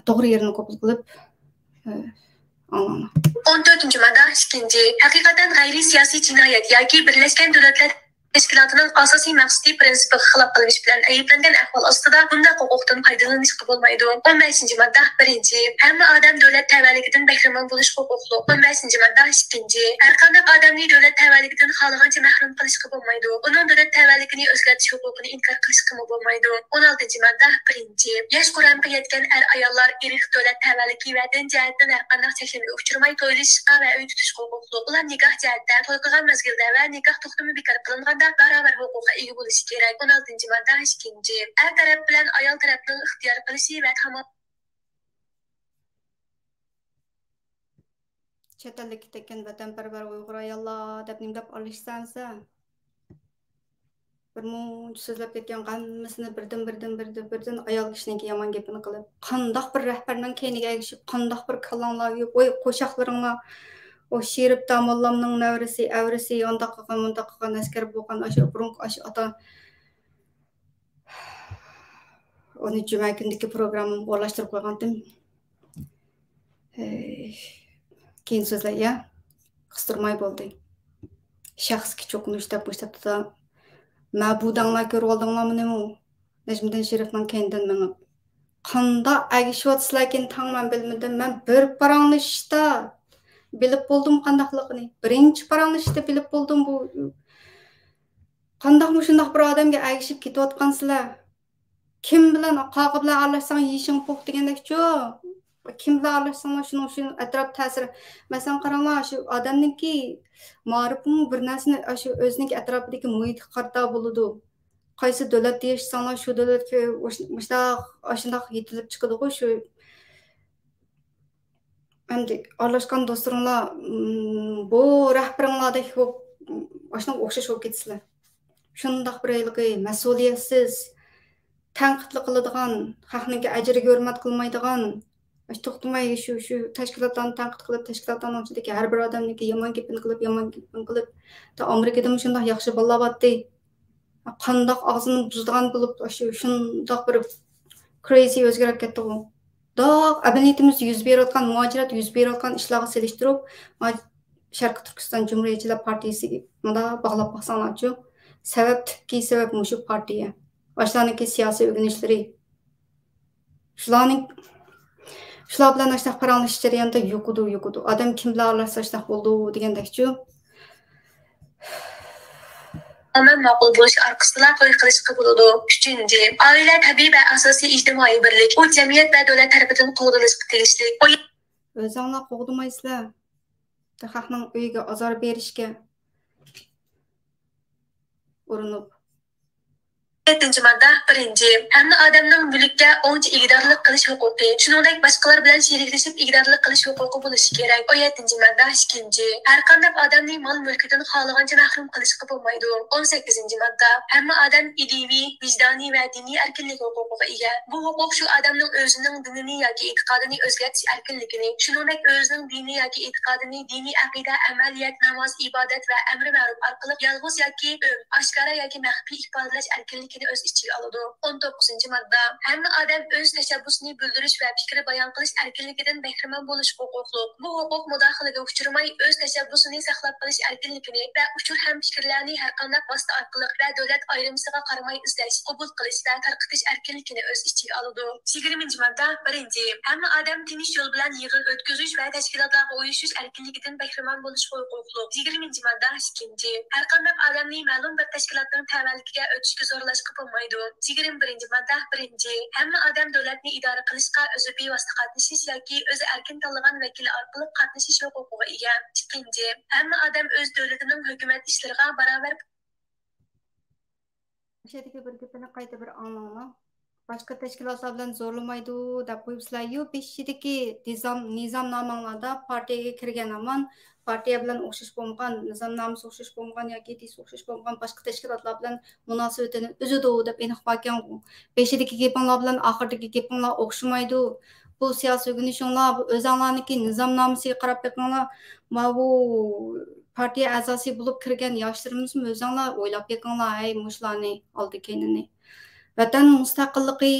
S2: To'g'ri yerini qabul qilib anlanglar.
S1: 14-chi modda 2. Haqiqatan g'ayriy siyosiy jinoyat yoki Birlashgan Davlatlar Tashkilotining asosiy maqsadiy prinsipiga xilof qilinish bilan ayblangan ahvol ostida bunday huquqdan foydalanishga bo'lmaydi. 15-chi modda 1. Hamma odam davlat tavalligidan bahramand bo'lish huquqli. 15-chi modda 2. Har qanday odamni davlat tavalligidan xohlagancha mahrum qilishga bo'lmaydi. Uning davlat tavalligini o'zgartish huquqini inkor qilishga bo'lmaydi. 16-chi modda 1. Yosh qur'onga yetgan ayollar irq davlat tavalligi va din jihatdan har qanday cheklovga uchramay to'ylashga va uy tutishga huquqli. Ular nikoh jihatdan to'y qilgan mezgilda va nikoh to'xtami bekor qilingan barabar huquqqa ega bo'lishi kerak. 16-chi modda 2. Er taraf bilan ayol tarafning ixtiyor qilishi va tamom
S2: chet ellikka tekkan vatanparvar Uyg'ur ayollar deb nimdab olishsansa bir muncha so'zlab ketgan qammisini birdan ayol kishiniki yomon gapini qilib, qandoq bir rahbarning keyniga ergishib, qandoq bir kalanglar yo'q, oy qo'shoqlaringlar o Şerif Damollamning avrisi yonda qilgan askar bo'lgan o'sha burun ota uni juma kundagi programmani o'rlashtirib qo'ygandim. Keyin so'zlar ya qistirmay bo'ldi. Shaxsga cho'qinishda bo'shtatda ma'budanglar ko'rib oldinglarmi nima? Najmiddin Sherifning kendan meni qanda agishyotsizlarkin tangman bilmadim. Men bir paranglashda bilib bo'ldim qandaqligini. Birinchi paranglashda bilib bo'ldim bu qandaqmi shundaq bir odamga agishib ketayotgansizlar. Kim bilan qoqi bilan aralashsang yeyishing po'q degandek-ku. Kim bilan aralashsanglar shu atrof ta'siri. Masalan qaranglar, shu odamniki ma'rifmi bir narsani shu o'zining atrofidagi muhitga qarata bo'ladi. Qaysi davlatda yashasanglar shu davlatga shundaq yetilib chiqadi-ku shu. Endi aralashgan do'stlaringlar bu rahbaringlardek o'shunga o'xshash bo'lib ketsizlar. Şundaq bir aylığı məsuliyyətsiz, tənqidli qıladigan, xalqnınki əcriga hörmət qılmaydigan, to'xtamay shu tashkilotlarni tanqid qilib, tashkilotlarning ichidagi har bir odamniki yomon gapini qilib, Amerikada shundoq yaxshi bolalar botdi. Qandoq og'zini buzdigan bo'lib, shundoq bir crazy o'zgarib ketdi u. Doq abonentimiz yuz berayotgan muajirat, yuz berayotgan ishlarga selishtirib, Sharqiy Turkiston Cumhuriyetçiler Partiyasi bunda bog'lab baxsanlarchu. Sebep mushu partiya. Başlarındaki siyasi ögünüşleri. Şular bilan aşnaq paranlash jarayonida yo'qudu. Adam kim bilan aralashsa aşnaq bo'ldi degandekchu.
S1: Aman ma'qul bo'lish orqasida to'y qilishga bo'ladi. 3. Oila tabiiy va asosiy ijtimoiy birlik. U jamiyat va davlat tarafidan qo'llanilishga tegishli.
S2: O'zinglar qo'g'dimaysizlar. Xalqning uyiga azor berishga urinib.
S1: 7. madda 1. Hamma odamning mulkka o'ncha igdorlik qilish huquqi, shuningdek boshqalar bilan sheriklashib igdorlik qilish huquqi bo'lishi kerak. 7. madda 2. Har qanday odamning mol-mulkidan xohlagancha mahrum qilishga bo'lmaydi. 18. madda hamma odam ideviy, vijdoniy va diniy erkinlik huquqiga ega. Bu huquq shu odamning o'zining dinini yoki e'tiqodini o'zgartirish erkinligini, shuningdek o'zining dini yoki e'tiqodini diniy aqida, amaliyat, namoz, ibodat va amri ma'ruf orqali yolg'iz yoki oshkora yoki maxfiy ifodalash erkinligi o'z ichiga oladi. 19. madda hamma odam o'z tashabbusini bildirish va fikri bayon qilish erkinligidan bahramand bo'lish huquqli. Bu huquq mudohalaga uchramay o'z tashabbusini saqlab qolish erkinligini va uchur ham fikrlarni har qanday vosita orqali va davlat ayrimisiga qaramay izlash, qabul qilish va tarqatish erkinligini o'z ichiga oladi. 20. madda 1. Hamma odam tinch yo'l bilan yig'in o'tkazish va tashkilotlarga uyushish erkinligidan bahramand bo'lish huquqli. 20. madda 2. Har qanday odamni ma'lum bir tashkilotning tavalligiga o'tishga zo'rlash bo'lmaydi. 21. madda 1. Hamma odam davlatni idora qilishga o'zi bevosita qatnashish yoki o'zi erkin tanlagan vakil orqali qatnashish huquqiga ega. 2. Hamma odam o'z davlatining hukumat ishlariga barobar.
S2: Sherdagi bir gapini qayta bir anglanglar. Boshqa tashkilotlar bilan zo'rlamaydi deb qo'yibsizlar. Yo'q, beshidagi nizomnomalarda partiyaga kirgan amon partiya bilan o'xshash bo'lmagan, nizomnomasi o'xshash bo'lmagan yoki tez o'xshash bo'lmagan boshqa tashkilotlar bilan munosabatini uzadi deb aniq bo'lgan. Beshidagi gapinglar bilan oxirdagi gapinglar o'xshamaydi. Bu siyosiy o'ginishinglar o'zinglarniki nizomnomasiga qarab beqinglar. Bu partiya a'zosi bo'lib kirgan yoshlarimizni o'zinglar o'ylab beqinglar, ay mushlarni oldi keynini. Vatan mustaqilligi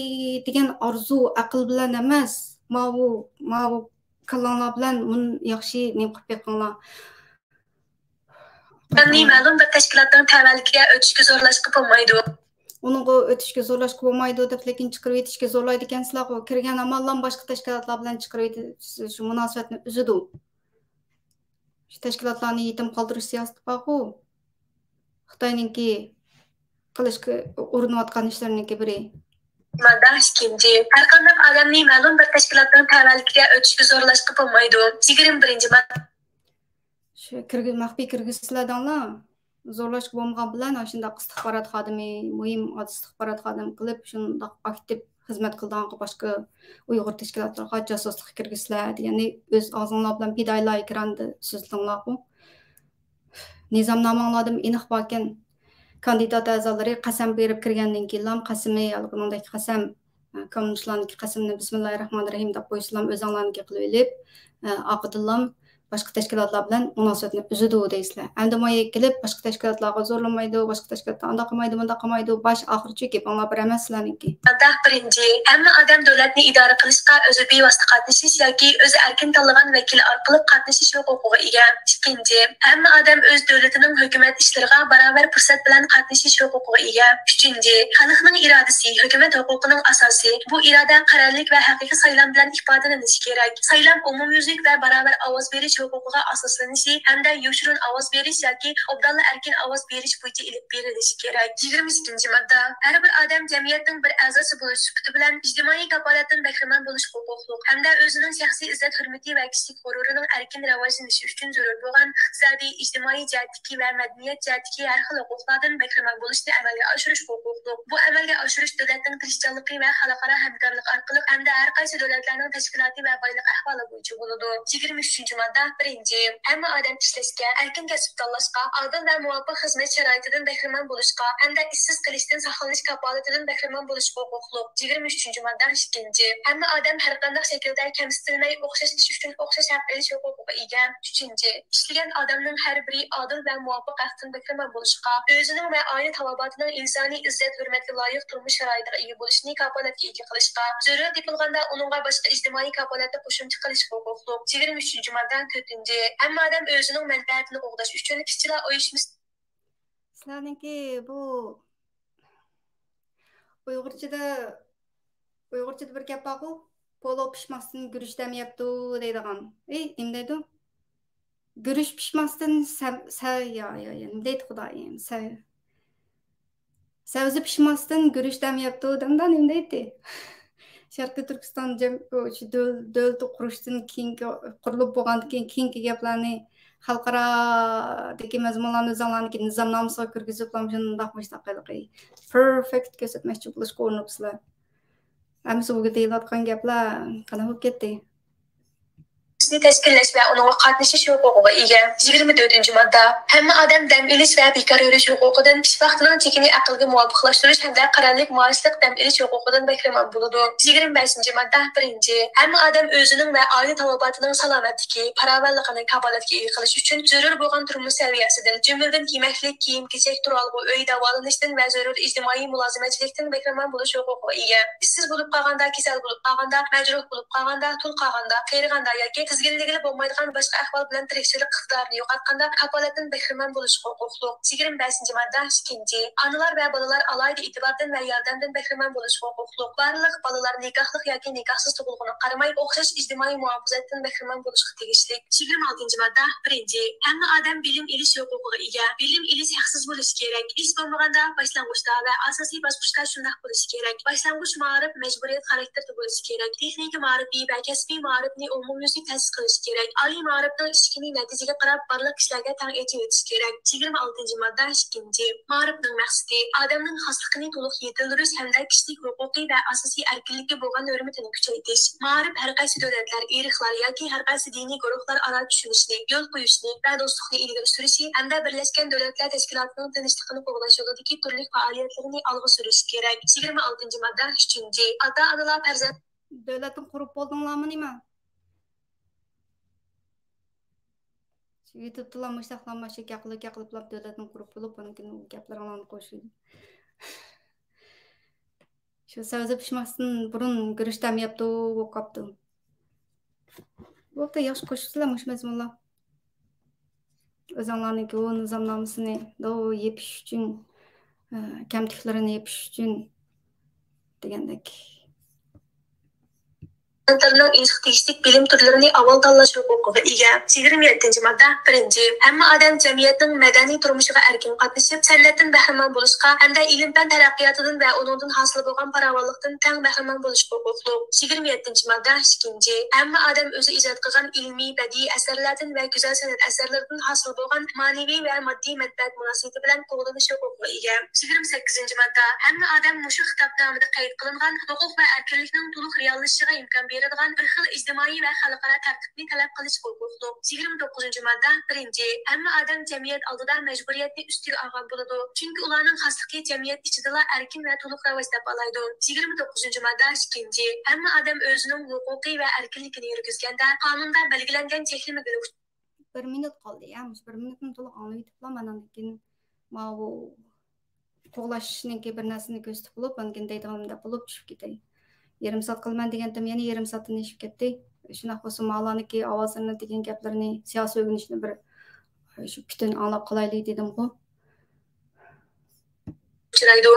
S2: degan orzu aql bilan emas, bu kalonlar bilan mun yaxshi nima qilib beqinglar.
S1: Ma'lum bir tashkilotning tavalligiga o'tishga zo'rlashga bo'lmaydi.
S2: Uningga o'tishga zo'rlashga bo'lmaydi deb lekin chiqarib etishga zo'rlaydi ekansizlar. Kirgan amaldan boshqa tashkilotlar bilan chiqarib shu munosabatni uzadi. Shu tashkilotlarni yetim qoldirish siyosati bor-ku. Xitoyninki qilishga urinayotgan ishlarniki biri.
S1: Madda 2. Har qanday odamni ma'lum bir tashkilotning tavalligiga o'tishga zo'rlashga bo'lmaydi. 21. madda
S2: Shu maxfiy kirgizishlardanlar zo'rlashga bo'lmagan bilan shunday istixborot xodimi, muhim istixborot xodim qilib, shunday aktiv xizmat qilgan boshqa Uyg'ur tashkilotlarga josuslik kirgizishlar, ya'ni o'z og'zinglar bilan pidoylar ekranda so'zlanglar. Nizomnomalardan aniq bo'lgan kandidat a'zolari qasam berib kirgandan keyin qasami alg'indagi qasam kommunistlarniki qasamni bismillahirrohmanirrohim deb qo'yishlar o'zinglarniki qilib olib oqitillam boshqa tashkilotlar bilan munosabatni uzadi deysizlar. Endi moya kelib boshqa tashkilotlarga zo'rlamaydi, boshqa tashkilotlar unda qilmaydi, bunda qilmaydi, bash oxirchi gapinglar bir emas sizlarniki.
S1: Madda 1. Hamma odam davlatni idora qilishga o'zi bevosita qatnashish yoki o'zi erkin tanlagan vakil orqali qatnashish huquqiga ega. 2. Hamma odam o'z davlatining hukumat ishlariga barobar fursat bilan qatnashish huquqiga ega. 3. Xalqning irodasi hukumat huquqining asosi. Bu iroda qarorlik va haqiqiy saylam bilan ifodalanishi kerak. Saylam umumyuzlik va barobar ovoz berish huquqiga asoslanishi hamda yoshirin ovoz berish yoki obdonli erkin ovoz berish bo'yicha ilib berilishi kerak. 22. madda har bir odam jamiyatning bir a'zosi bo'lish sifati bilan ijtimoiy kafolatdan bahramand bo'lish huquqli hamda o'zining shaxsiy izzat hurmati va kishilik g'ururining erkin rivojlanishi uchun zarur bo'lgan iqtisodiy, ijtimoiy jihatdagi va madaniyat jihatdagi har xil huquqlardan bahramand bo'lishni amalga oshirish huquqli. Bu amalga oshirish davlatning tirishchanligi va xalqaro hamkorlik orqali hamda har qaysi davlatlarning tashkiloti va boylik ahvoli bo'yicha bo'ladi. 23. madda birinci, hamma odam ishlashga, erkin kasb tanlashga, odil va muvofiq xizmat sharoitidan bahramand bo'lishga hamda ishsiz qilishdan saqlanish kafolatidan bahramand bo'lishga huquqli. 23 modda ikkinchi, hamma odam har qanday shaklda kamsitilmay o'xshash ish uchun o'xshash haq olish huquqiga ega. 3. Ishlagan odamning har biri odil va muvofiq haqdan bahramand bo'lishga, o'zining va oila talobotining insoniy izzat hurmatga loyiq turmush sharoitiga ega bo'lishni kafolatga ega qilishga, zarur topilganda uningga boshqa ijtimoiy kafolatni qo'shimcha qilish huquqli. 23 modda 4. Hamma odam o'zining manfaatini qo'g'dash uchun ishchilar uyushmasi.
S2: Sizlarniki bu Uyg'urchada bir gap bor-ku, polo pishmasdan guruch demayapti deydigan. Nima deydi? Guruch pishmasdan nima deydi xudoyim? Sabzi pishmasdan guruch demayapti demda nima deydi? Sharqiy Turkiston davlat qurishdan keyingi qurilib bo'lgandan keyingi gaplarni xalqarodagi mazmunlarni o'zinglarniki nizomnomasiga kirgizib perfect ko'rsatmoqchi bo'lishga urinibsizlar. Hammasi bu deyilayotgan gaplar qanaqa bo'lib ketdi?
S1: tashkillash va uningga qatnashish huquqiga ega. 24 modda hamma odam dam olish va bekor yurish huquqidan, ish vaqtining chekini aqlga muvofiqlashtirish hamda qarorlik muvofiq dam olish huquqidan bahramand bo'ladi. 25 modda 1. Hamma odam o'zining va oila talobotining salomatligi, farovonligini kafolatga ega qilish uchun zarur bo'lgan turmush saviyasidan, jumladan yemaklik, kiyim-kechak, turalg'u uy davolanishdan va zarur ijtimoiy mulozimatchilikdan bahramand bo'lish huquqiga ega. Ishsiz bo'lib qolganda, kasal bo'lib qolganda, majruh bo'lib qolganda, tul qolganda, qayriganda yoki tizginligida bo'lmaydigan boshqa ahvol bilan tirikchilik iqtidorini yo'qotganda kafolatdan bahramand bo'lish huquqli. 25 modda 2. Onalar va bolalar alohida e'tibordan va yordamdan bahramand bo'lish huquqli. Barliq bolalar nikohli yoki nikohsiz tug'ilgani qaramay o'xshash ijtimoiy muhofazadan bahramand bo'lishga tegishli. 26 modda 1. Hamma odam bilim olish huquqiga ega. Bilim olish haqsiz bo'lishi kerak. Ish bo'lmaganda boshlang'uchda va asosiy bosqichda shunday bo'lishi kerak. Boshlang'ich ma'rif majburiyat xarakterda bo'lishi kerak. Texnika ma'rifiy va kasbiy ma'rifni umumyuzli ta'sis qilish kerak. Oliy ma'rifning ishkini natijaga qarab barliq kishilarga tang etib o'tish kerak. 26 modda 2. Ma'rifning maqsadi odamning xosligini to'liq yetildirish hamda kishilik huquqiy va asosiy erkinlikka bo'lgan hurmatini kuchaytirish. Ma'rif har qaysi davlatlar, irqlar yoki har qaysi diniy guruhlar aro tushunishni, yo'l qo'yishni va do'stlikni ilgari surishi hamda Birlashgan Davlatlar Tashkilotining tinchligini qo'g'dash yo'lidagi turli faoliyatlarini olg'a surish kerak. 26 modda 3. Ota-onalar farzand
S2: davlatni qurib bo'ldinglarmi nima? YouTube'da mustaqillanmoqchi gaplar davlatni qurib bo'lib, buningni gaplarini qo'shildi. Shu sabzi pishmasdan burun guruch demayapti, o'qapti. Bu da yaxshi qo'shibsizlar mazmunlar. O'zinglarniki o nizomnomasini yepish uchun, kamtiklarini yepish uchun degandek.
S1: Tilning tegishli bilim turlarini avval tanlash huquqiga ega. 27 modda 1. Hamma odam jamiyatning madaniy turmushiga erkin qatnashib, san'atdan bahramand bo'lishga hamda ilm-fan taraqqiyotidan va uningdan hosil bo'lgan farovonlikdan tang bahramand bo'lishga huquqli. 27 modda 2. Hamma odam o'zi ijod qilgan ilmiy, badiiy asarlardan va go'zal san'at asarlaridan hosil bo'lgan ma'naviy va moddiy manfaat munosabati bilan qo'llanish huquqiga ega. 28 modda hamma odam mushu kitobnomada qayd qilingan huquq va erkinlikning to'liq reallashishiga imkon beradigan bir xil ijtimoiy va xalqaro tartibni talab qilish huquqli. 29 modda 1. Hamma odam jamiyat oldida majburiyatni ustiga olgan bo'ladi. Chunki ularning xosligi jamiyat ichida erkin va to'liq rivoj topalaydi. 29 modda 2. Hamma odam o'zining huquqiy va erkinligini yurgizganda qonunda belgilangan cheklamaga
S2: 1 minut qoldi. 1 minutni to'liq anglaytiblar. Mana lekin bu qo'g'lashniki bir narsani ko'rsatib bo'lib, bundan deydiganimda bo'lib tushib ketay. Yarım saat qilman degandim, yana yarim soatdan ishib ketdi. Shunaqa bo'lsa, ma'loniki ovozini degan gaplarni, siyosiy o'rganishni bir shu butun anglab qolaylik dedim-ku.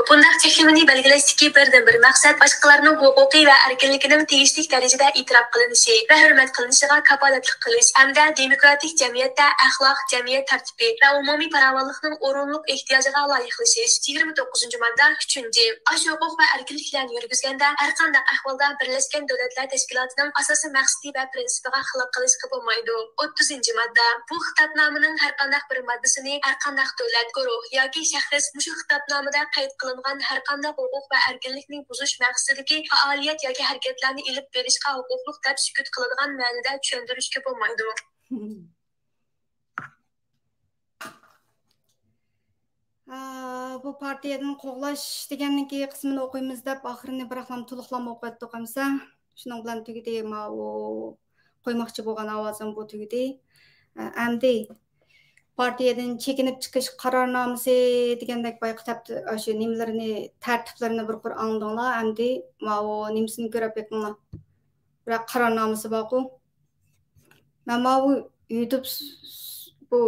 S1: Bunday cheklimani belgilashdagi birdan-bir maqsad boshqalarning huquqiy va erkinligining tegishli darajada e'tirof qilinishi va hurmat qilinishiga kafolatlik qilish hamda demokratik jamiyatda axloq, jamiyat tartibi va umumiy farovonlikning o'rinli ehtiyojiga loyiqlashish. 29 modda 3. Ash huquq va erkinliklarni yurgizganda har qanday ahvolda Birlashgan Davlatlar Tashkilotining asosiy maqsadi va prinsipiga xilof qilishga bo'lmaydi. 30 modda bu xitobnomaning har qanday bir moddasini har qanday davlat, guruh yoki shaxs mushu xitobnomada qayd qilingan har qanday huquq va erkinlikni buzish maqsadidagi faoliyat yoki harakatlarni ilib berishga huquqli deb sukut qiladigan ma'noda tushuntirishga bo'lmaydi.
S2: partiyadan qo'g'lash deganninki qismini o'qiymiz deb oxirini biroqlam to'liqlama o'qiyotdik hamsa. Shuning bilan tugidi u qo'ymoqchi bo'lgan ovozim bu tugidi. Endi partiyadan chekinib chiqish qarornomasi degandek boy kitobda shu nimalarni tartiblarini bir qur angdinglar. Endi u nimasini ko'rib bekinglar. Biroq qarornomasi bor-ku. Men bu YouTube bu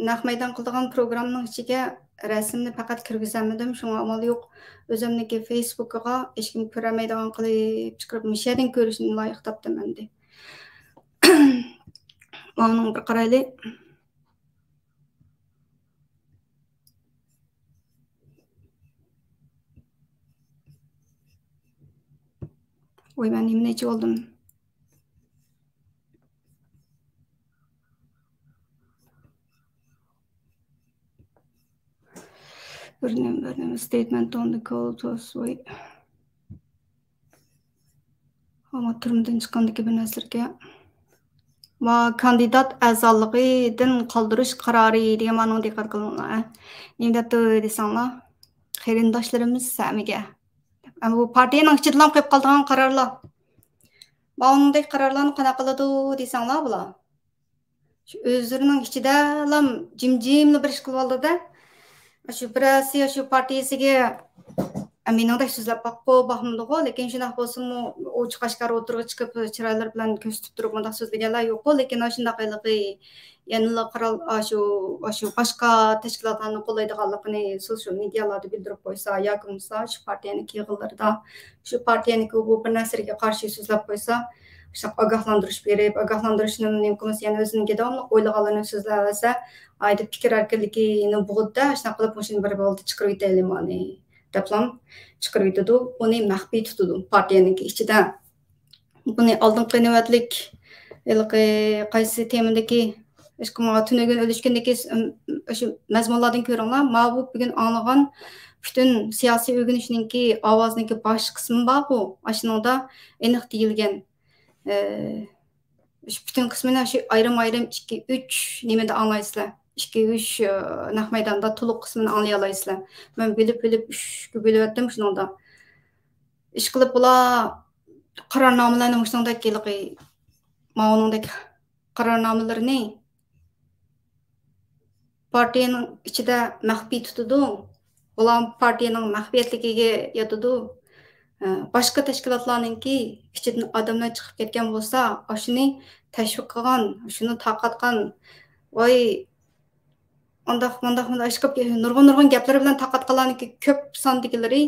S2: naq maydon qildigan programmaning ichiga rasmni faqat kirgizamadim. Shunga amal yo'q. O'zimniki Facebook'ga hech kim ko'rmaydigan qilib chiqarib mishadan ko'rishni loyiq topdim endi. Onun bir qarayli. Oy ben nimneci oldum. Burnum statement on the call to wait. Ama turumdan chiqqandagi bir narsalarga va kandidat a'zoligidan qoldirish qarori degan ma'noda diqqat qilinglar. Endi desanglar, qarindoshlarimiz samiga. Ama bu partiyaning ichidan qo'yib qolgan qarorlar. Bunday qarorlarni qana qiladi desanglar bular. Shu o'zlarining ichida lam jimjimli bir ish qilib oldi-da. Shu birasi shu partiyasiga meningdek so'zlab boqmadi-ku, lekin shunday bo'lsa-mu, u chiqashkar o'tirib chiqib chiroylar bilan ko'rsatib turib bunday so'zlaganlar yo'q-ku, lekin shundaqligi yanada qaror shu boshqa tashkilotlarni qo'llaydiganligini so'shal medialarda bildirib qo'ysa yoki bo'lmasa shu partiyaning yig'inlarida shu partiyaning bu bir narsaga qarshi so'zlab qo'ysa, ogohlantirish berib, ogohlantirishni mumkin yana o'zining davomli o'ylaganlarini so'zlasa, aytib fikr erkinligini bug'udda shunaqa qilib o'shani bir bo'ldi chiqarib yetaylimani deplam chiqarib yetadi, uni maxfiy tutadi partiyaning ichida. Buni oldingi navbatlik qaysi temadagi tunugun o'lishgandagi shu mazmunlardan ko'ringlar. Bu bugun anglagan butun siyosiy o'rganishninki ovozniki bosh qismi bor-ku, ashuningda aniq deyilgan. Bütün kısmını şu ayrım 2-3 nimede anlaysızlar. 2-3 naq maydanda to'liq qismini anlayalaysizlar. Men bilib 3 bo'lib o'tdim shuningda. Ish qilib bular qarornomalarni shuningdek kelqi ma'nodagi qarornomalarni partiyaning ichida maxfiy tutadi. Bular partiyaning maxfiyatligiga yotadi. Başka tashkilotlarninki ichidan odamlar chiqib ketgan bo'lsa, shuni tashviq qilgan, shuni taqatgan, voy ondaq chiqib nurg'un gaplar bilan taqatganlarniki ko'p sondagilari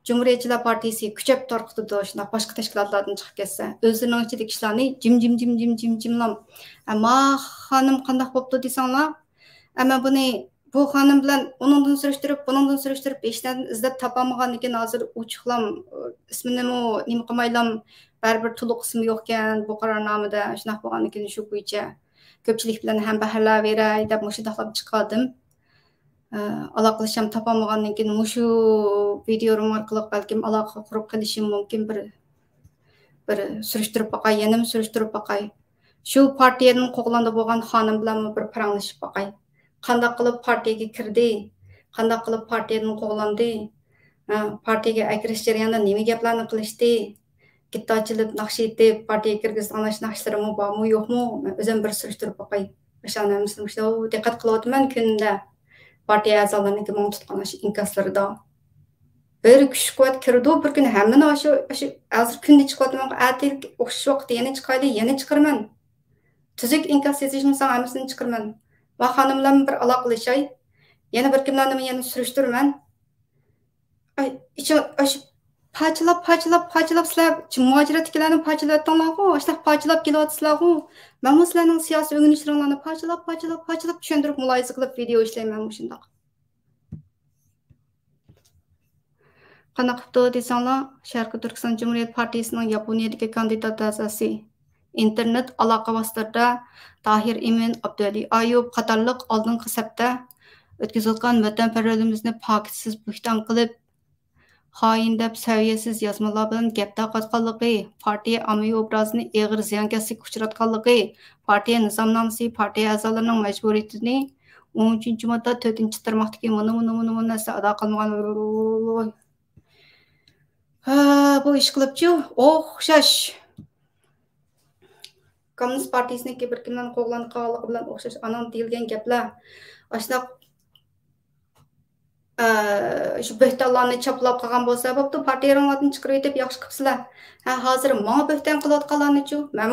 S2: Cumhuriyetçiler Partisi kuchab torqitdi, shunday boshqa tashkilotlardan chiqib ketsa, o'zlarining ichidagi ishlarni jim-jimlam. Ammo xonim qanday bo'pti desanglar, ammo buni bu xonim bilan buningdan surishtirib, ishdan izlab topolmaganligini hozir uchiqlam ismini nima qilmaylam, baribir to'liq ismi yo'q ekan bu qarornomada, shunaqa bo'lganligini shu bo'yicha ko'pchilik bilan ham baholab beray deb mushundaqlab chiqardim. Aloqalasham topolmaganligini shu videom orqali balkim aloqa qurib qilishim mumkin, bir surishtirib boqay, yana surishtirib boqay. Shu partiyaning qo'g'landa bo'lgan xonim bilan bir paranglashib boqay. Qanday qilib partiyaga kirdi, qanday qilib partiyadan qo'g'landi, partiyaga akirish jarayonida nima gaplarni qilishdi, gittachilib naqsh etib partiyaga kirgizgan naqshlarimi bormi yo'qmi, o'zim bir surishtirib boqay. O'shanamizning shu diqqat qilyapman kunda partiya a'zolarining mong tutgan inkoslarida. Bir kuch quvvat kirdi, bir kun hammani shu hozir kunda chiqyapman, atil o'xshash vaqtda yana chiqaydi, yana chiqarman. Tuzuk inkos yozishimsan hammasini chiqarman. Va xonimlar bir aloqalashay, yana bir kimlarni yana surishtirman. Parçalab sizlar muhojiratliklarni parchalayotganlar-ku, ashlar parchalab kelyapsizlar-ku. Men sizlarning siyosiy o'rganishlaringizni parchalab tushuntirib muloyiza qilib video ishlayman shundoq. Qanday qilib desanglar, Sharqiy Turkiston Cumhuriyet Partiyasining Yaponiyadagi kandidat a'zosi, internet aloqa vositalarida Tahir Emin, Abduli Ayub qatorliq oldingi safda o'tkazilgan vatanparvarligimizni pokitsiz buhton qilib, xoin deb saviyasiz yozmalar bilan gap tarqatganligi, partiya ommaviy obrazini og'ir ziyonkashlikka uchratganligi, partiya nizomnomasi partiya a'zolarining majburiyatini 13 madda 4 tarmoqdagi mana narsa ado qilmagan. Bu ish qilibchi, o'xshash. Kommunist partiyasiniki bir kimdan qo'g'lanib qolganligi bilan o'xshash anon deyilgan gaplar. Ashunaq shu bo'htonlarni choplab qolgan bo'lsa, bo'pti, partiyalarni chiqarib etib yaxshi qilibsizlar. Hozir menga bo'hton qilayotganlarni-chu, men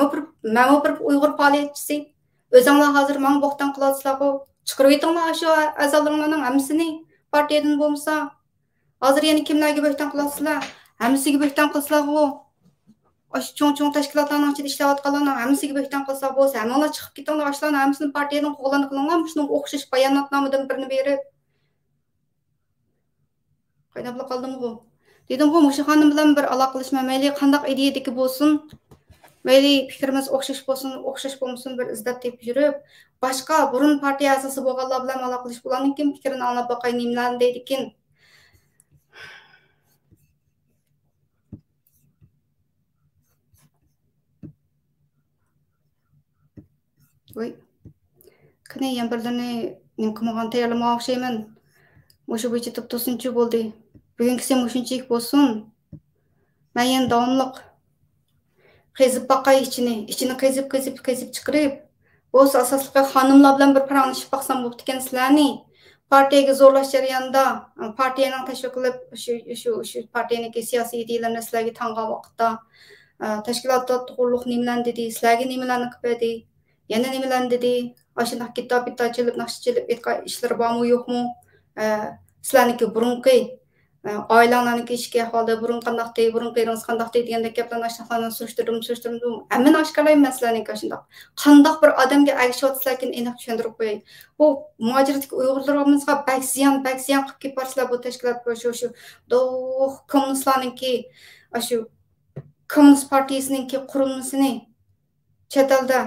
S2: bir Uyg'ur faoliyatchisi. O'zinglar hozir menga bo'hton qilyapsizlar-ku. Chiqarib etinglar shu a'zolaringlarning hammasini partiyadan bo'lmasa. Hozir yana kimlarga bo'hton qilyapsizlar? Hammasiga bo'hton qilsizlar-ku. Aş cho'ng tashkilotlarning ichida ishlayotganlarning hammasiga bo'hton qilsa bo'lsa, hammalar chiqib ketinglar, ashlarning hammasini partiyadan qo'g'lanib qilinglar, shunga o'xshash bayonotnomadan birini berib. Qaynab qoldim-ku. Dedim-ku, mushu xonim bilan bir aloqalashma, mayli qanday ideyadagi bo'lsin, mayli fikrimiz o'xshash bo'lsin, o'xshash bo'lmasin, bir izlab tepib yurib, boshqa burun partiya a'zosi bo'lganlar bilan aloqalash bularning kim fikrini anglab boqay, nimalarni deydi ekan. Voy. Qani yana birlarni men qilmagan tayyorlamoqqa o'xshayman. Mushu bo'yicha to'pto'sinchi bo'ldi. Bugünkisi mushunchalik bo'lsin. Men yana davomliq qezib boqay ichini qezib chiqarib, bo'lsa asosliqi xonimlar bilan bir paranglashib baqsam bo'pti ekan sizlarni. Partiyaga zo'rlash jarayonida partiyaning tashkil qilib shu partiyaniki siyosiy ideyalarni sizlarga tangan vaqtda tashkilotda to'g'riliq nimalarni dedi, sizlarga nimalarni qilib berdi, yana nimalarni dedi, ashunday kitob bitachilib, naqshchilib aytgan ishlar bormi yo'qmi? Sizlarniki burunqi oilalarniki ishga ahvolda burun qandaqdi, burun qeringiz qandaqdi degandek gaplarni ashunaqlarni surishtirdim. Hamma oshkorlayman sizlarniki ashunday. Qandaq bir odamga agishyapsizlar ekan aniq tushuntirib qo'yay. Bu muhojiratdagi Uyg'urlarimizga bak ziyon qilib ketyapsizlar bu tashkilot shu kommunistlarniki shu kommunist partiyasiningki qurilmasini chet elda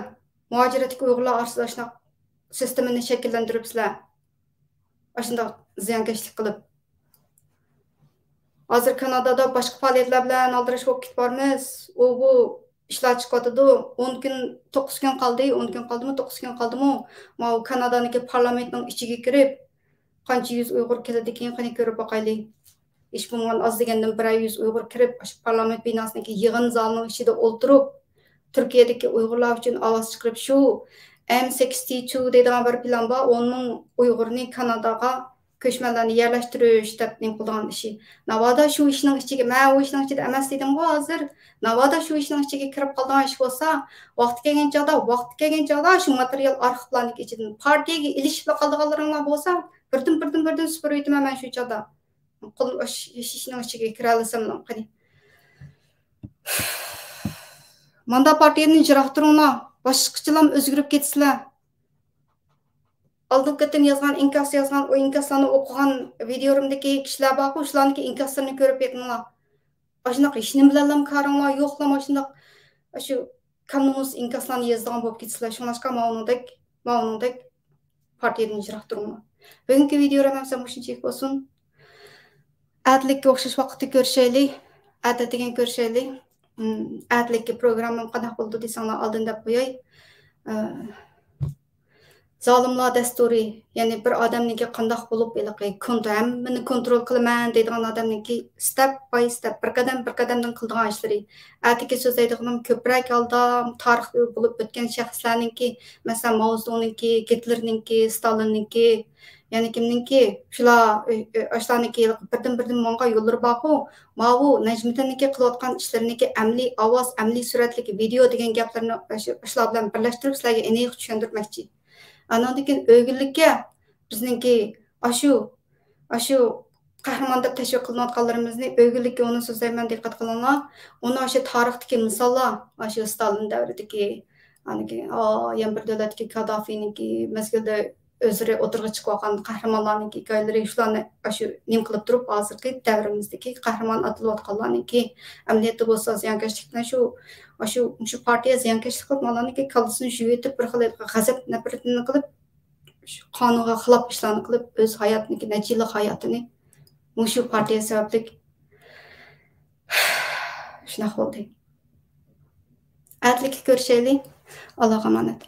S2: muhojiratdagi Uyg'urlar orasida shunaqa sistemini shakllantiribsizlar. Ashunday ziyonkashlik qilib. Hozir Kanadada boshqa faoliyatlar bilan aldirish bo'lib ketibamiz. Bu ishlar chiqadi. 10 kun 9 kun qoldi. 10 kun qoldimi, 9 kun qoldimi? Ma Kanadaniki parlamentning ichiga kirib, qancha yuz Uyg'ur keladi keyin qani ko'rib boqaylik. Ish bo'lgan az degandan 100 Uyg'ur kirib, shu parlament binosidagi yig'in zalining ichida o'ltirib, Turkiyadagi Uyg'urlar uchun ovoz chiqarib shu M62 deydigan bir plan bor. Onun Uyg'urni Kanadaga ko'chmanlarni yerlashtirish deb nim qilgan ishi. Navoda shu ishning ichiga, men u ishning ichida emas dedim-ku hozir. Navoda shu ishning ichiga kirib qolgan ish bo'lsa, vaqti kelgan chog'da shu material arxivlarning ichidan partiyaga ilishib qolganlaringlar bo'lsa, birdan supurib o'taman men shu chog'da. Qol ishning ichiga kira olsam qani. Manda partiyaning jiroqtiringlar, boshqachalar o'zgarib ketsizlar. Aldın ketim yazgan, o inkaslarını okugan videolarımdaki kişiler bakın, şularındaki inkaslarını görüp yetinler. Aşındak işini bilelim karınlar, yoxlam aşındak şu kanunumuz inkaslarını yazdıgan bulup gitsinler. Şunlaşka mağunundaki partiyadan jirak durumlar. Bugünkü videolarım hemsen boşunçayık olsun. Adlikki okşaş vakitte görüşeyli, adetigen görüşeyli. Adlikki programım qanak buldu desanlar aldığında koyay. Zalimlar dasturi, yani bir odamniki qandaq bo'lib hammani kontrol qilaman deydigan odamniki step by step bir qadamdan qildigan ishlari. Atiki so'zlaydiganim ko'proq holda tarix bo'lib o'tgan shaxslarniki, masalan Mao Zedong'niki, Hitler'niki, Stalin'niki, yani kimniki shular ashlarniki birdan monga yo'llari bor-ku, Mao Najmiddin'niki qilayotgan ishlariniki amaliy ovoz, amaliy suratlik video degan gaplarni shular bilan birlashtirib sizlarga aniq tushuntirmoqchi. Anadaki ögüllikке bizninki aşu kahraman deb tashviq qilinayotganlarimizni ögüllikke onu so'zlayman diqqat qilinglar. Onu aşu tarixdagi misollar, aşu Stalin davridagi yan bir davlatdagi Kaddafi'niki mezgilda o'zlari o'tirg'i chiqib olgan qahramonlarniki hikoyalari shularni aşu nim qilib turib hozirgi davrimizdagi qahramon atilayotganlarniki amaliyotda bo'lsa ziyonkashlikdan shu partiya ziyonkashlik qilib malaniki kallasini yuvitib bir xil g'azab nafratini qilib qonunga xilof ishlarni qilib o'z hayotniki najila hayotini shu partiya sababli shunaqa bo'ldi. Adlikka ko'rishaylik. Allohga omonat.